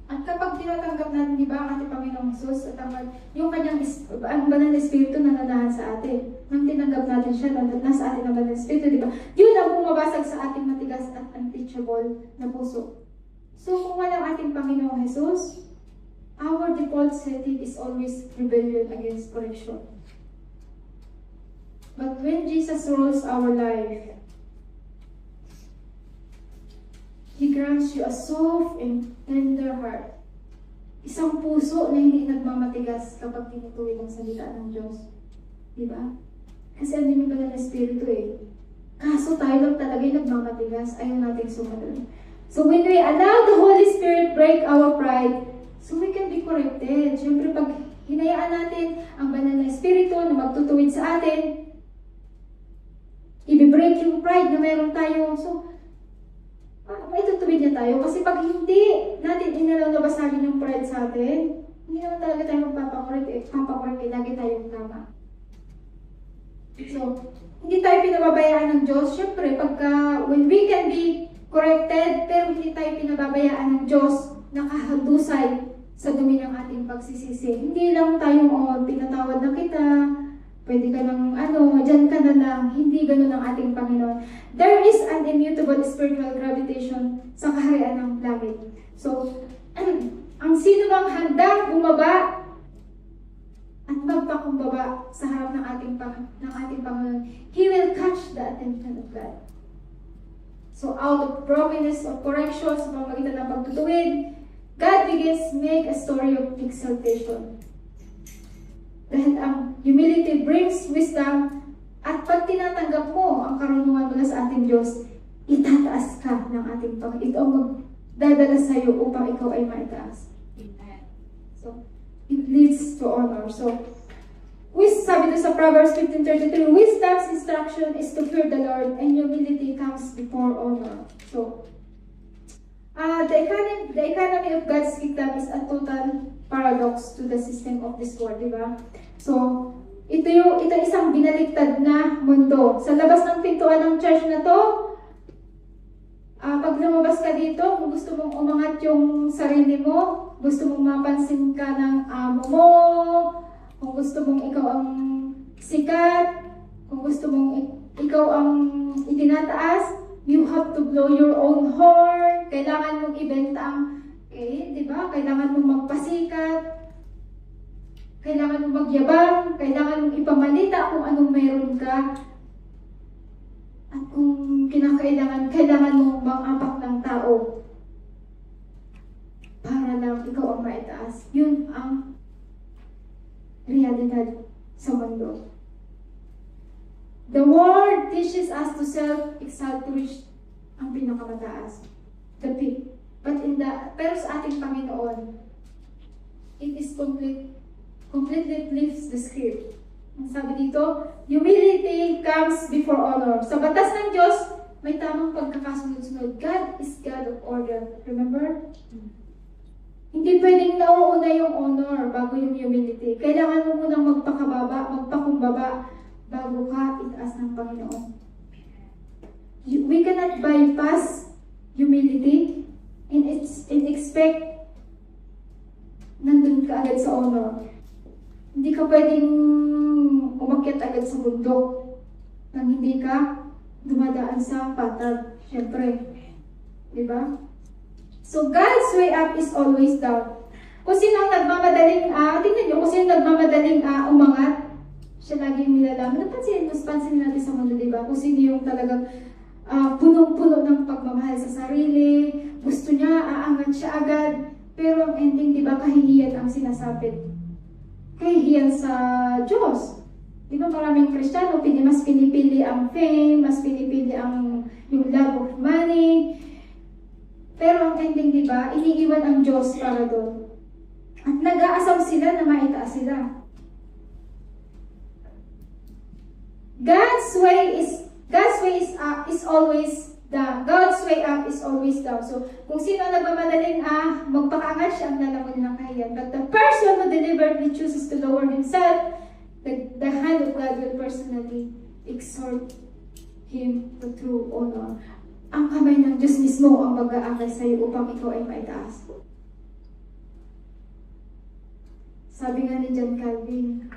At kapag tinatanggap natin, di ba, ang ating Panginoong Jesus at yung kanyang banal na Espiritu na nananahan sa atin, nang tinanggap natin siya, nasa atin ang banal na Espiritu, di ba? Yun ang bumabasag sa ating matigas at unteachable na puso. So, kung walang ating Panginoong Jesus, our default setting is always rebellion against correction. But when Jesus rules our life, He grants you a soft and tender heart. isang puso na hindi nagmamatigas kapag tinutuwid ang salita ng Diyos. Diba? Kasi ano yung banal na espiritu eh. Kaso tayo lang talaga yung nagmamatigas, ayaw nating sumunod. So when we allow the Holy Spirit break our pride, so we can be corrected. Siyempre pag hinayaan natin ang banal na espiritu na magtutuwid sa atin, i-break yung pride na meron tayo. So, may tutuwid niya tayo. Kasi pag hindi natin inalabasagin yung pride sa atin, hindi naman talaga tayo magpapakorek, lagi tayong tama. So, hindi tayo pinababayaan ng Diyos. Siyempre, when we can be corrected, pero hindi tayo pinababayaan ng Diyos, nakahadusay sa dumi ng ating pagsisisi. Hindi lang tayong, pinatawad na kita, pwede ka ng dyan ka na lang. Hindi ganun ang ating Panginoon. There is an immutable spiritual gravitation sa kaharian ng langit. So, ang sino bang handang bumaba at magpakumbaba sa harap ng ating Panginoon, He will catch the attention of God. So, out of brokenness of correction, sa pamamagitan ng pagtutuwid, God begins make a story of exaltation. Dahil ang humility brings wisdom, at pag tinatanggap mo ang karunungan mula sa ating Diyos, itataas ka ng ating Panginoon. Ito ang magdadala sa iyo upang ikaw ay maitaas. Amen. So, it leads to honor. So, sabi doon sa Proverbs 15:33, wisdom's instruction is to fear the Lord, and humility comes before honor. So, the economy of God's kingdom is a total paradox to the system of this world, di ba? So, ito isang binaliktad na mundo. Sa labas ng pintuan ng church na to, pag lumabas ka dito, kung gusto mong umangat yung sarili mo, gusto mong mapansin ka ng amo mo, kung gusto mong ikaw ang sikat, kung gusto mong ikaw ang itinataas, you have to blow your own horn. Kailangan mong ibenta ang, di ba? Kailangan mong magpasikat. Kailangan mong magyabang. Kailangan mong ipamalita kung anong meron ka. At kung kailangan mong mangapak ng tao para lang ikaw ang maitaas. Yun ang realidad sa mundo. The world teaches us to self-exalt to reach ang pinakamataas, the peak. Pero sa ating Panginoon, it is completely flips the script. Ang sabi dito, humility comes before honor. Sa batas ng Diyos, may tamang pagkakasunod-sunod. God is God of order. Remember? Hindi pwedeng nauuna yung honor bago yung humility. Kailangan mo munang magpakumbaba, bago ka itaas ng Panginoon. We cannot bypass humility and expect nandun ka agad sa honor. Hindi ka pwedeng umakyat agad sa bundok nang hindi ka dumadaan sa patag. Siyempre. Diba? So, God's way up is always down. Kung sino ang nagmamadaling, tingnan nyo, kung sino ang nagmamadaling umangat, siya lagi yung nilalaman. Pansin natin sa mundo, diba? Kung sino yung talagang punong-puno ng pagmamahal sa sarili, gusto niya, aangat siya agad, pero ang ending, diba, kahihiyan ang sinasapit. Kahihiyan sa Diyos. Diba maraming Kristiyano, mas pinipili ang fame, mas pinipili yung love of money, pero ang ending, diba, iniiwan ang Diyos para doon. At nag-aasam sila na maitaas sila. God's way up is always down. So, kung sino ang nagmamadaling magpakaangat, siya ang lalamon ng kahiyan. But the person who deliberately chooses to lower himself, the hand of God will personally exhort him to true honor. Ang kamay ng Diyos mismo ang mag-aakay sa iyo upang ikaw ay maitaas. Sabi nga ni John Calvin,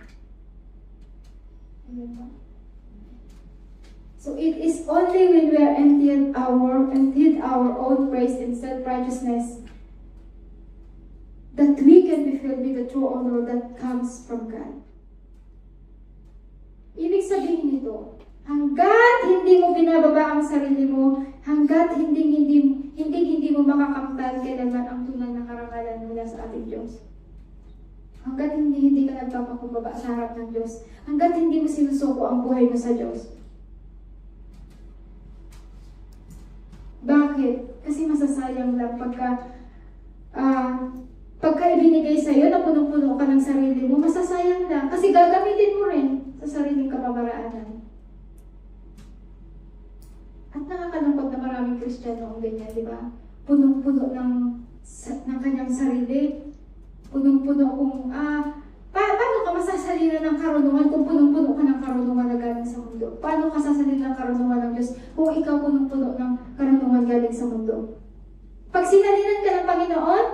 so it is only when we are emptied our own praise and self-righteousness that we can be filled with the true honor that comes from God. Ibig sabihin nito, hanggat hindi mo binababa ang sarili mo, hanggat hindi mo makakamtan kailanman ang tunay na karangalan mula sa ating Diyos. Hanggat hindi ka nagpapakumbaba sa harap ng Diyos, hanggat hindi mo sinusuko ang buhay mo sa Diyos. Bakit? Kasi masasayang lang pagka ibinigay sa'yo na punong-puno ka ng sarili mo, masasayang lang. Kasi gagamitin mo rin sa sariling kapamaraanan. At nakakalungkot na maraming Kristiyano ang ganyan, di ba? Punong-puno ng kanyang sarili. Punong-puno kung, paano ka masasalina ng karunungan kung punong-puno ka ng karunungan na galing sa mundo? Paano ka sasalina ng karunungan ng Diyos kung ikaw punong-puno ng karunungan galing sa mundo? Pag sinalinan ka ng Panginoon,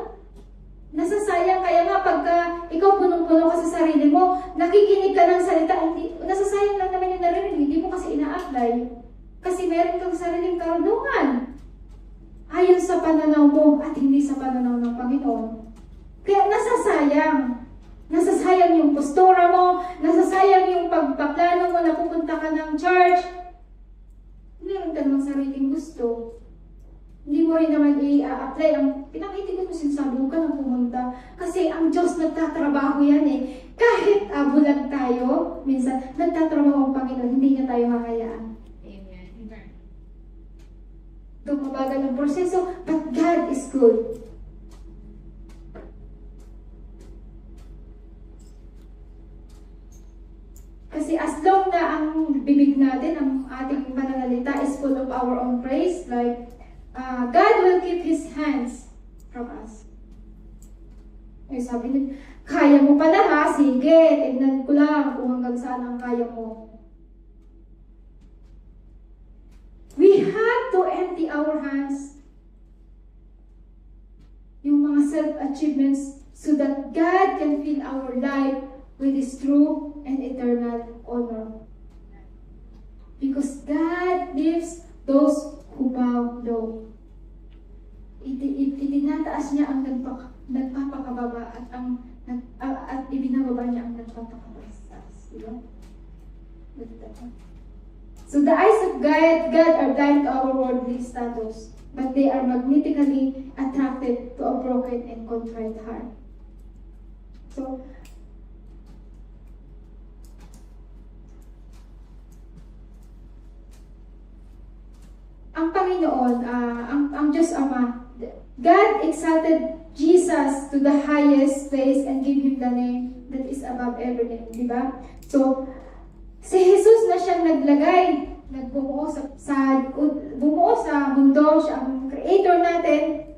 nasasayang. Kaya nga pagka ikaw punong-puno ka sa sarili mo, nakikinig ka ng salita, nasasayang lang naman yung narinig, hindi mo kasi ina-apply. Kasi meron kang sariling karunungan ayon sa pananaw mo at hindi sa pananaw ng Panginoon. Kaya nasasayang. Nasasayang yung postura mo, nasasayang yung pagpaplano mo na pupunta ka ng church. Meron ka namang sariling gusto. Hindi mo rin naman i-apply ang pinakitigot mo sinasabi, huwag ka nang pumunta. Kasi ang Diyos nagtatrabaho yan eh. Kahit bulag tayo, minsan nagtatrabaho ang Panginoon, hindi niya tayo hakayaan. Amen. Amen. Tumabagal ang proseso, but God is good. Kasi as long na ang bibig natin, ang ating pananalita is full of our own praise, like, God will keep His hands from us. Ay, sabi niya, kaya mo pala ha, sige, tignan ko lang kung hanggang saan ang kaya mo. We have to empty our hands. Yung mga self-achievements so that God can fill our life with His true and eternal honor. Because God lives those who bow low. Itinataas niya ang nagpapakababa at ibinababa niya ang nagpapakabastas. Diba? So the eyes of God are blind to our worldly status, but they are magnetically attracted to a broken and contrite heart. So, ang Panginoon, ang Diyos Ama, God exalted Jesus to the highest place and gave Him the name that is above every name, di ba? So, si Jesus na siyang bumuo sa mundo, siya ang creator natin.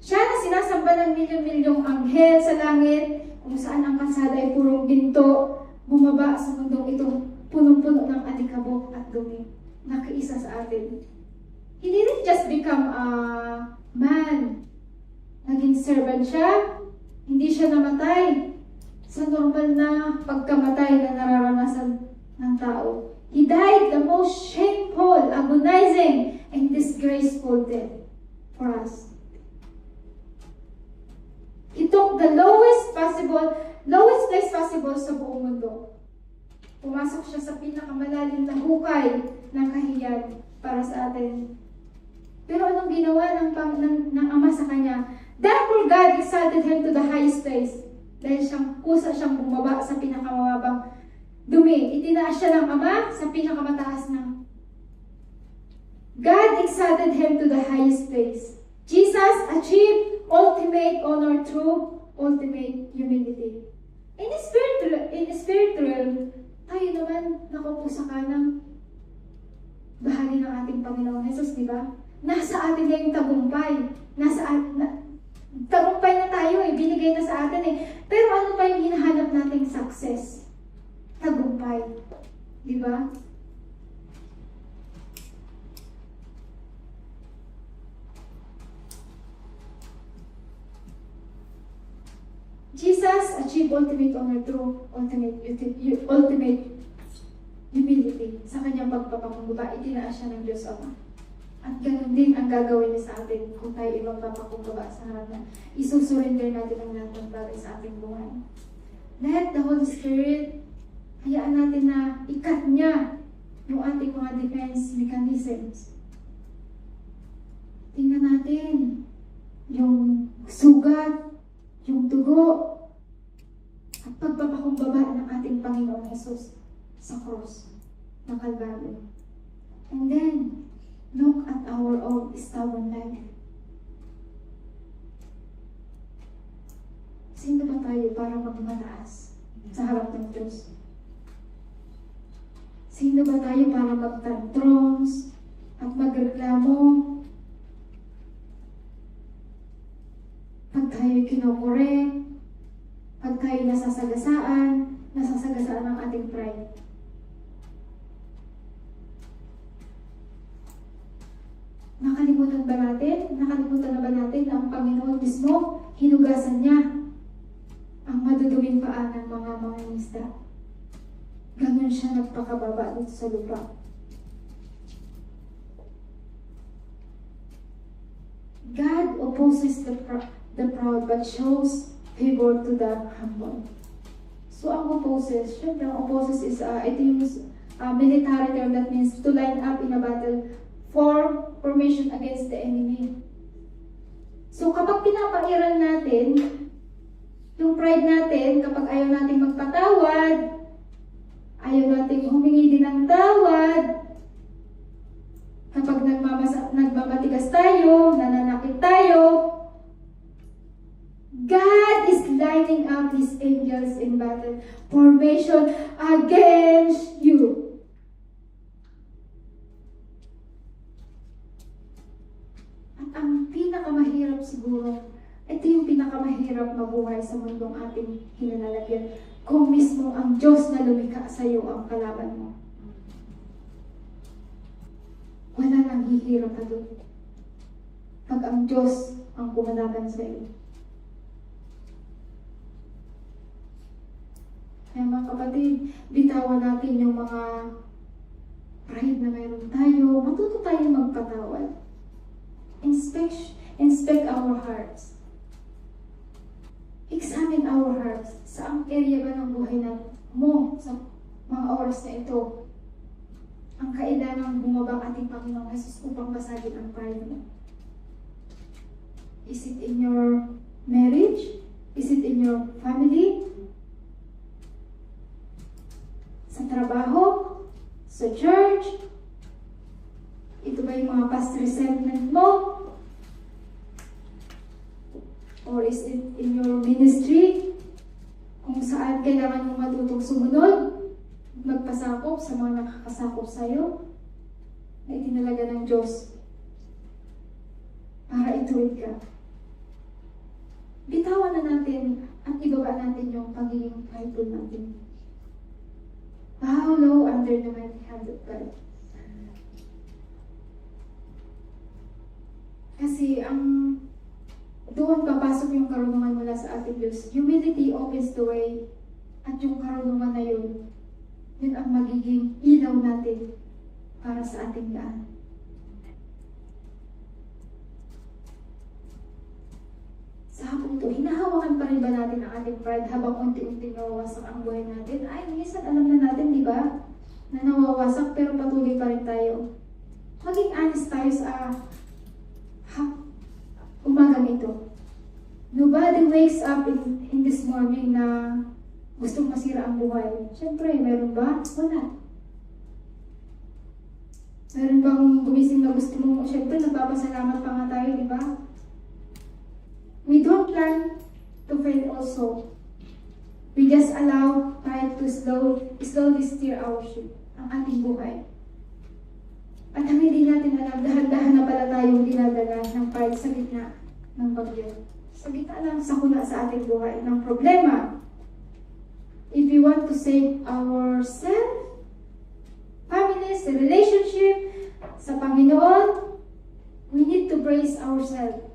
Siya na sinasamba ng milyon-milyong anghel sa langit, kung saan ang kalsada ay purong ginto, bumaba sa mundong ito, punong-puno ng alikabok at dumi. Nakaisa sa atin. He didn't just become a man. Naging servant siya. Hindi siya namatay sa normal na pagkamatay na nararanasan ng tao. He died the most shameful, agonizing, and disgraceful death for us. He took the lowest place possible sa buong mundo. Pumasok siya sa pinakamalalim na hukay ng kahiyan para sa atin. Pero anong ginawa ng Ama sa Kanya? Therefore God exalted Him to the highest place. Dahil kusa siyang bumaba sa pinakamababang dumi. Itinaas siya ng Ama sa pinakamataas ng. God exalted Him to the highest place. Jesus achieved ultimate honor through ultimate humility. In the spiritual, tayo naman nakupo sa kanang bahagi ng ating Panginoon Jesus, di ba? Nasa atin na yung tagumpay. Tagumpay na tayo eh, binigay na sa atin eh. Pero ano pa yung hinahanap nating success? Tagumpay. Di ba? Jesus achieved ultimate honor through ultimate humility. Sa kanyang pagpapakumbaba, itinaas siya ng Diyos Ama. At ganun din ang gagawin niya sa atin kung tayo ibang papakumbaba sa harap na isusurrender natin ang lahat ng bagay sa ating buhay. Let the Holy Spirit, hayaan natin na ikat niya yung ating mga defense mechanisms. Tingnan natin. sugat, yung dugo, at pagpapakumbaba ng ating Panginoong Jesus sa cross ng Kalbaryo. And then, look at our own stubborn life. Sino ba tayo para magmataas sa harap ng Diyos? Sino ba tayo para magtantrons at magreklamo pag tayo kinukorek, pag tayo nasasagasaan ng ating pride? Nakalimutan na ba natin na ang Panginoon mismo, hinugasan niya ang maduduming paa ng mga mangingisda? Ganun siya nagpakababa dito sa lupa. God opposes the proud but shows favor to the humble. So ang opposes, syempre ang opposes is, ito yung military term that means to line up in a battle for formation against the enemy. So kapag pinapairal natin yung pride natin, kapag ayaw natin magpatawad, ayaw natin humingi din ng tawad, kapag nagmamatigas tayo, nananakit tayo, God is lining up His angels in battle formation against you. At ang pinakamahirap siguro, ito yung pinakamahirap mabuhay sa mundong ating kinalalagyan. Kung mismo ang Diyos na lumikha sa iyo ang kalaban mo. Wala nang hihirap ka doon. Pag ang Diyos ang kumalaban sa iyo. Kaya mga kapatid, bitawan natin yung mga pride na mayroon tayo. Matuto tayong magpatawad. Inspect our hearts. Examine our hearts. Saang area ba ng buhay mo sa mga oras na ito ang kailangang bumaba ating Panginoong Jesus upang basagin ang pride mo? Is it in your marriage? Is it in your family? Sa trabaho? Sa church? Ito ba yung mga past resentment mo? Or is it in your ministry? Kung saan kailangan mong matutong sumunod, magpasakop sa mga nakakasakop sa'yo, na itinalaga ng Diyos para ituwid ka. Bitawan na natin at ibaba natin yung pagiging prideful natin. Bow low under the mighty hand of God. Kasi doon papasok yung karunungan mula sa ating Diyos. Humility opens the way. At yung karunungan na yun ang magiging ilaw natin para sa ating daan. Sa hapong ito, hinahawakan pa rin ba natin ang ating pride habang unti-unti nawawasak ang buhay natin? Ay, minsan alam na natin, di ba? Na nawawasak pero patuloy pa rin tayo. Maging honest tayo sa umagang ito. Nobody wakes up in this morning na gustong masira ang buhay. Siyempre, meron ba? Wala. Meron bang gumising na gusto mo? Siyempre, nagpapasalamat pa nga tayo, di ba? We don't plan to fail also. We just allow pride to slowly steer our ship, ang ating buhay. At ang hindi natin alam, dahan-dahan na pala tayong dinadala ng pride sa gitna ng bagyo. Sa gitna lang sakuna sa ating buhay ng problema. If we want to save ourselves, families, relationship, sa Panginoon, we need to brace ourselves.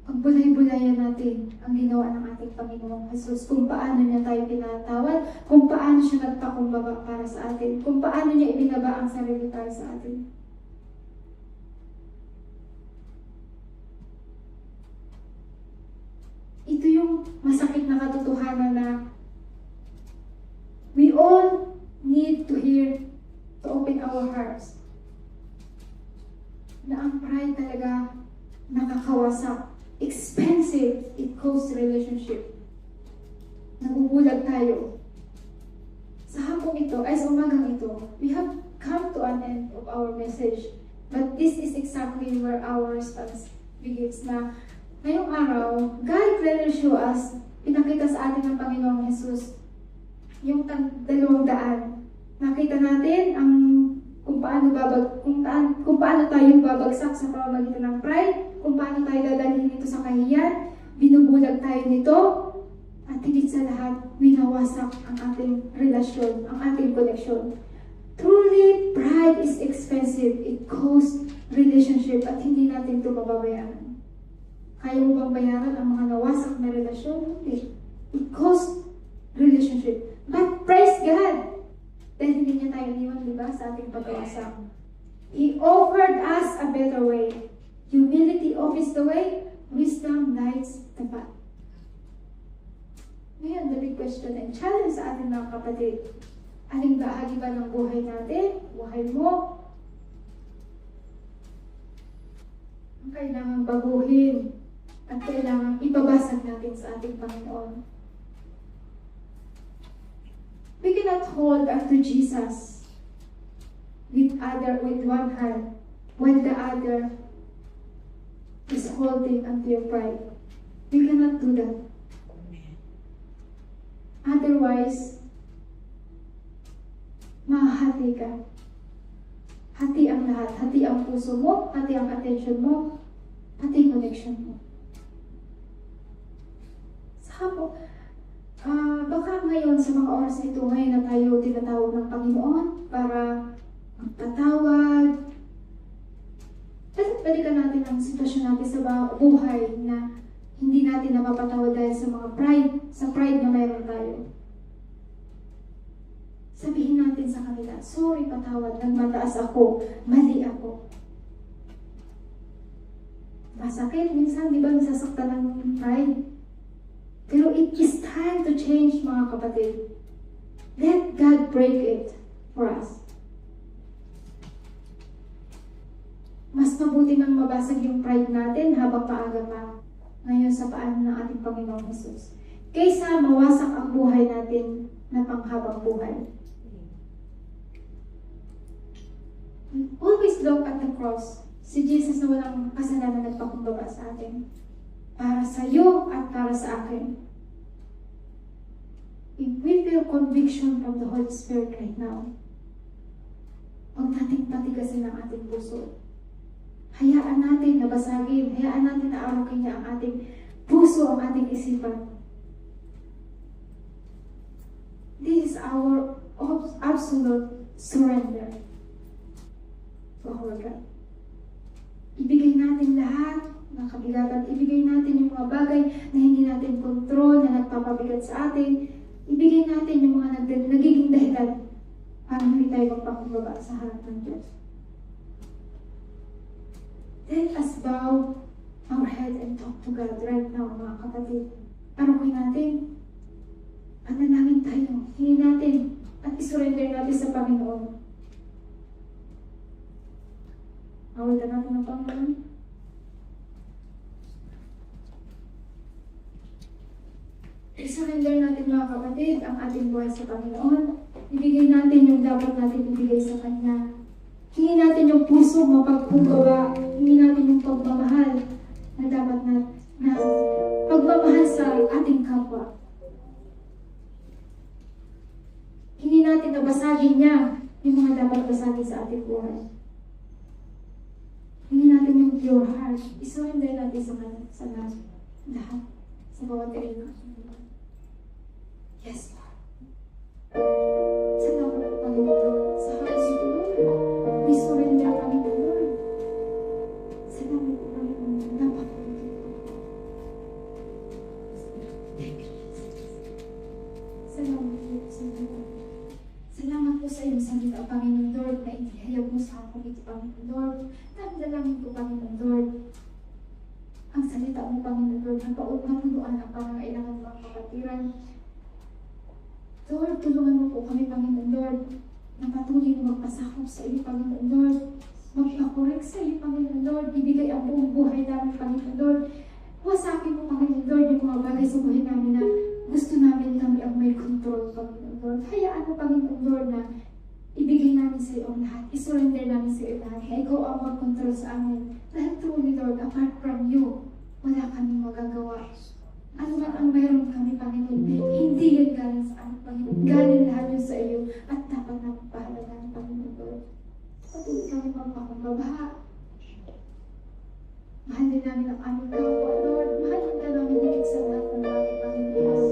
Pagbulay-bulayan natin ang ginawa ng ating Panginoong Jesus, kung paano niya tayo pinatawad, kung paano siya nagpakumbaba para sa atin, kung paano niya ibinaba ang sarili para sa atin. Ito yung masakit na katotohanan na we all need to hear, to open our hearts, na ang pride talaga nakakawasak expensive, it costs relationship. Nagugulag tayo. Sa hapong ito, ay sa umagang ito, we have come to an end of our message. But this is exactly where our response begins na ngayong araw, God clearly show us, pinakita sa atin ng Panginoong Jesus, yung 200. Nakita natin ang kung paano tayo babagsak sa pamamagitan ng pride, kung paano tayo dadalhin ito sa kahiyan, binubulag tayo nito, at higit sa lahat, winawasak ang ating relasyon, ang ating connection. Truly, pride is expensive. It costs relationship at hindi natin ito mababayaran. Kaya mo bang bayaran ang mga nawasak na relasyon? Hindi. It costs relationship. But praise God! Dahil hindi niya tayo iniwan, di ba, sa ating pagkawasak. He offered us a better way. Humility opens the way, wisdom lights the path. Ngayon, the big question and challenge sa ating mga kapatid. Aling bahagi ba ng buhay natin, buhay mo, ang kailangang baguhin at kailangang ibabasag natin sa ating Panginoon. We cannot hold unto Jesus with one hand while the other is holding unto your pride. We cannot do that. Otherwise, mahahati ka. Hati ang lahat. Hati ang puso mo, hati ang attention mo, hati ang connection mo. Sa hapon, baka ngayon sa mga oras na ito, ngayon na tayo tinatawag ng Panginoon para magpatawad. At balikan natin ang sitwasyon natin sa buhay na hindi natin napapatawad dahil sa mga pride na mayroon tayo. Sabihin natin sa kanila, sorry, patawad, nagmataas ako, mali ako. Masakit, minsan, di ba, nasasaktan ng pride? Pero it is time to change, mga kapatid. Let God break it for us. Mas mabuti nang mabasag yung pride natin habang maaga pa ngayon sa paan ng ating Panginoong Jesus, kaysa mawasak ang buhay natin na panghabang buhay. Always look at the cross. Si Jesus na walang kasalanan nagpakumbaba sa atin. Para sa iyo at para sa akin. If we feel conviction from the Holy Spirit right now, huwag nating patigasin ang ating puso. Hayaan natin na basagin, hayaan natin na arukin niya ang ating puso, ang ating isipan. This is our absolute surrender to our God. Ibigay natin lahat ng kabigatan. Ibigay natin yung mga bagay na hindi natin kontrol, na nagpapabigat sa atin. Ibigay natin yung mga nagiging dahilan para hindi tayo magpakumbaba sa harap ng Diyos. Let us bow our head and talk to God right now, mga kapatid. Arukin natin. Panalangin tayo. Hingin natin at isurrender natin sa Panginoon. Awitan natin ng Panginoon. I-surrender natin, mga kapatid, ang ating buhay sa Panginoon. Ibigay natin yung dapat natin ibigay sa Kanya. Hingin natin yung puso mapagpugawa. Hingin natin yung pagmamahal na dapat na pagmamahal sa ating kapwa. Hingin natin na basagin niya yung mga dapat basagin sa ating buhay. Hingin natin yung pure heart. I-surrender natin sa Kanya, sa lahat. Sa bawat area. Yes, Lord. Salamat po, Panginoon. Sa hearts ko, Lord. We surrender kami po, Lord. Salamat po, Panginoon. Napakabuti po. Salamat po sa Panginoon. Salamat po sa iyong salita, Panginoon Lord, na inihayag mo sa akin ito, Panginoon Lord. Nagdalangin ko, Panginoon Lord. Ang salita mo, Panginoon Lord, na paunang-punuan ang pangangailangan ng mga kapatiran. Lord, tulungan mo po kami, Panginoon Lord, na patuloy na magpasakop sa iyo, Panginoon Lord. Magpakorek sa iyo, Panginoon Lord. Ibigay ang buong buhay namin, Panginoon Lord. Wasapin mo, Panginoon Lord, yung mga bagay sa buhay namin na gusto namin kami ang may control, Panginoon Lord. Hayaan mo, Panginoon Lord, na ibigay namin sa iyo ang lahat. I-surrender namin sa iyo lahat. Na ikaw ang mag-control sa amin. Dahil truly, Lord, apart from you, wala kaming magagawa. Ano man ang mayroon kami, Panginoon, hindi yun galing sa amin, Panginoon. Galing lahat yun sa iyo at dapat namin pahalagaan, Panginoon Lord. Patuloy kami magpapabaha. Mahal din namin ang aming kapwa, Lord. Mahal din namin higit sa lahat ng bagay, Panginoon.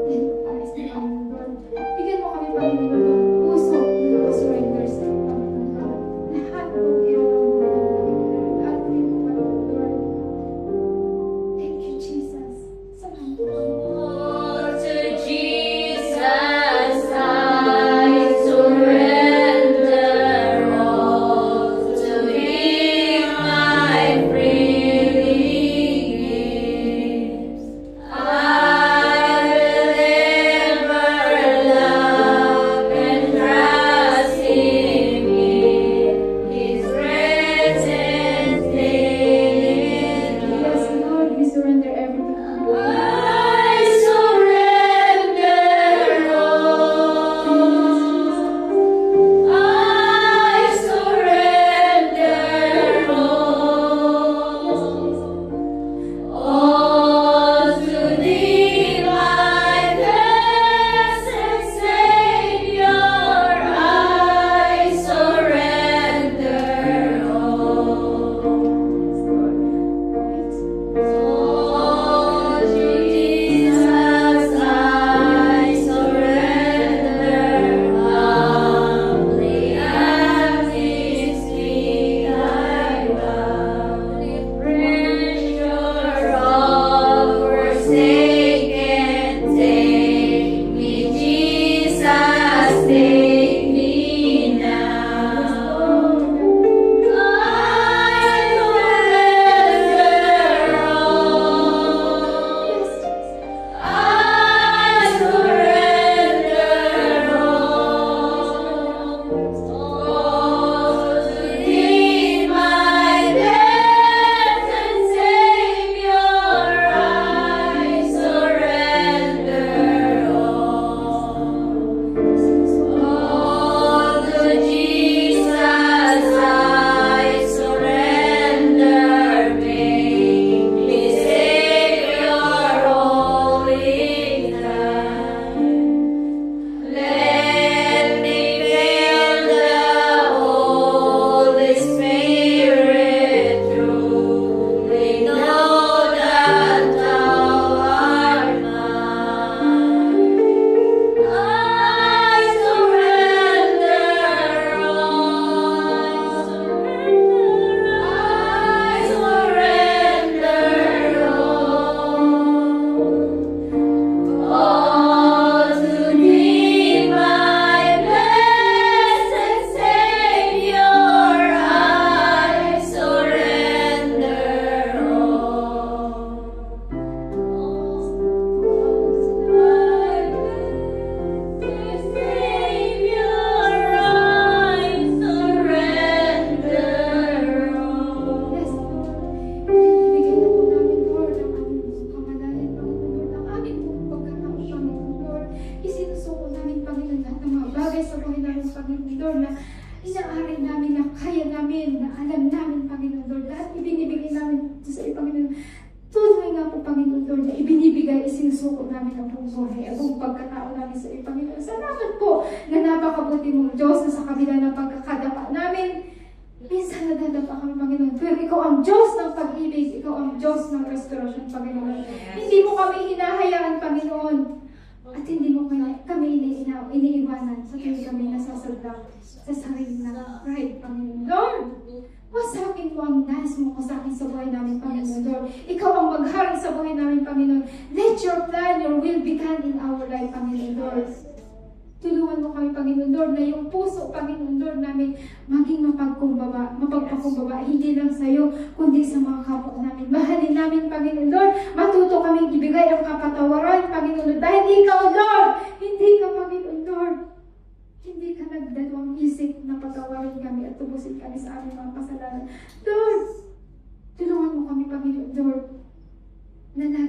Dahil ayos na Panginoon, Lord. Bigyan mo kami, Panginoon, Lord, puso na nakasurrender sa iyo, Panginoon, Lord. Lahat ng kaya namin, Panginoon, lahat ng Panginoon, Lord. Thank you, Jesus. Salamat po, Panginoon. Oh, to Jesus I surrender all. To Him I freely give. I will ever love and trust Him in His presence daily. Yes, Lord, we surrender everything to you. I surrender all. I surrender all to Thee, my blessed Savior. I surrender all. Jesus, I surrender humbly at His feet I bow. Pressure of forsaken, take me, Jesus, take me now. I surrender all. I surrender all to Thee, my blessed Savior. I surrender all to Jesus. I surrender. Make me Savior, holy time. Let me feel the Holy Spirit truly know that Thou art mine. I surrender all to Thee, my blessed Savior. I surrender Yes, Lord. Ibigay na po namin, Lord, ang aming pusong kamalayan, Panginoon Lord, ang aming pong pagkatao, Panginoon Lord. Isinusuko namin, Panginoon, lahat ng mga bagay sa buhay namin, Panginoon Lord, na inaari namin, na kaya namin, na alam namin, Panginoon Lord, lahat ibinibigay namin sa iyo, Panginoon. Tunay nga po, Panginoon Lord, na ibinibigay, isinusuko namin ang buong buhay, ang buong pagkatao namin sa iyo, Panginoon. Salamat po na napakabuti mong Diyos na sa kabila ng pagkakadapa namin. Minsan nadadapa kami, Panginoon, pero ikaw ang Diyos ng pag-ibig, ikaw ang Diyos ng restoration, Panginoon. Hindi mo kami hinahayaan, Panginoon, at hindi mo kami iniiwanan sa tuwing kami nasasaldak sa sarili na pride, Panginoon. Lord, wasapin mo ang nais mo ko sa akin sa buhay namin, Panginoon. Lord, ikaw ang maghari sa buhay namin, Panginoon. Let your plan, your will be done in our life, Panginoon, Lord. Tulungan mo kami, Panginoon Lord, na yung puso, Panginoon Lord, namin maging mapagpakumbaba, hindi lang sa iyo, kundi sa mga kapwa namin. Mahalin namin, Panginoon Lord, matuto kaming ibigay ang kapatawaran, Panginoon Lord, dahil ikaw, Lord, hindi ka, Panginoon Lord, hindi ka nagdalawang isip na patawarin kami at tubusin kami sa aming mga kasalanan. Lord, tulungan mo kami, Panginoon Lord,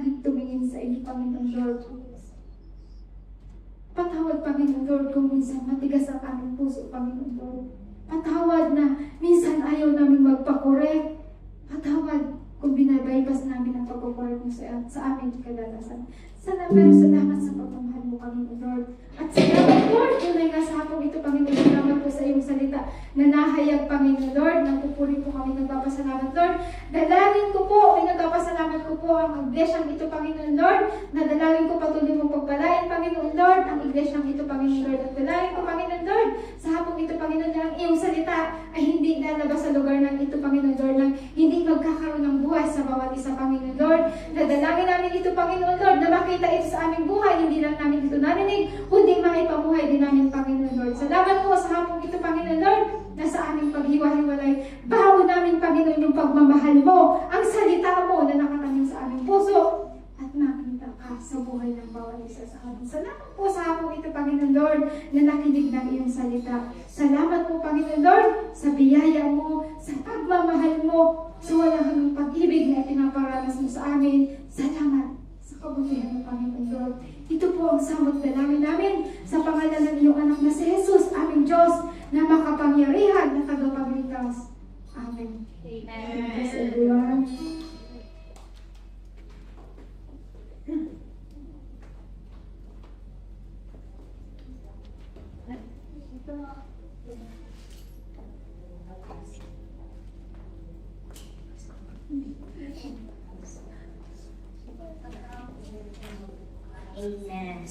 manalig tumingin sa iyo, Panginoon Lord. Patawad, Panginoon Lord, kung minsan matigas ang aming puso, Panginoon Lord. Patawad na minsan ayaw namin magpakorek. Patawad kung binabypass namin ang pagpakorek mo sa aming kadalasan. Pero salamat sa pagmamahal mo, Panginoon Lord. At salamat, Lord, tunay nga sa hapong ito, Panginoon. Salamat po sa iyong salita na nahayag, Panginoon Lord. Nagpupuri po kami, nagpapasalamat, Lord. Dalangin ko po, nagpapasalamat ko po ang iglesyang ito, Panginoon Lord. Nadalangin ko patuloy mong pagpalain, Panginoon Lord, ang iglesyang ito, Panginoon Lord. At dalangin ko, Panginoon Lord, sa hapong ito, Panginoon, na ang iyong salita ay hindi lalabas sa lugar ng ito, Panginoon Lord, na hindi magkakaroon ng buhay sa bawat isa, Panginoon Lord. Nadalangin namin ito, Panginoon Lord, na makita ito sa aming buhay, hindi lang namin ito narinig, kundi maipamuhay din namin, Panginoon Lord. Salamat po sa hapong ito, Panginoon Lord, na sa aming paghiwa-hiwalay, bago namin, Panginoon, yung pagmamahal mo, ang salita mo na nakatanim sa aming puso, at nakita ka sa buhay ng bawat isa sa amin. Salamat po sa hapong ito, Panginoon Lord, na nakinig ng iyong salita. Salamat po, Panginoon Lord, sa biyaya mo, sa pagmamahal mo, sa walang hanggang pag-ibig na pinaparanas mo sa amin. Salamat sa kabutihan ng Panginoon Lord. Ito po ang samot dalangin namin sa pangalan ng iyong anak na si Jesus, aming Diyos, na makapangyarihan na tagapagligtas. Amen. Bless everyone. Amen.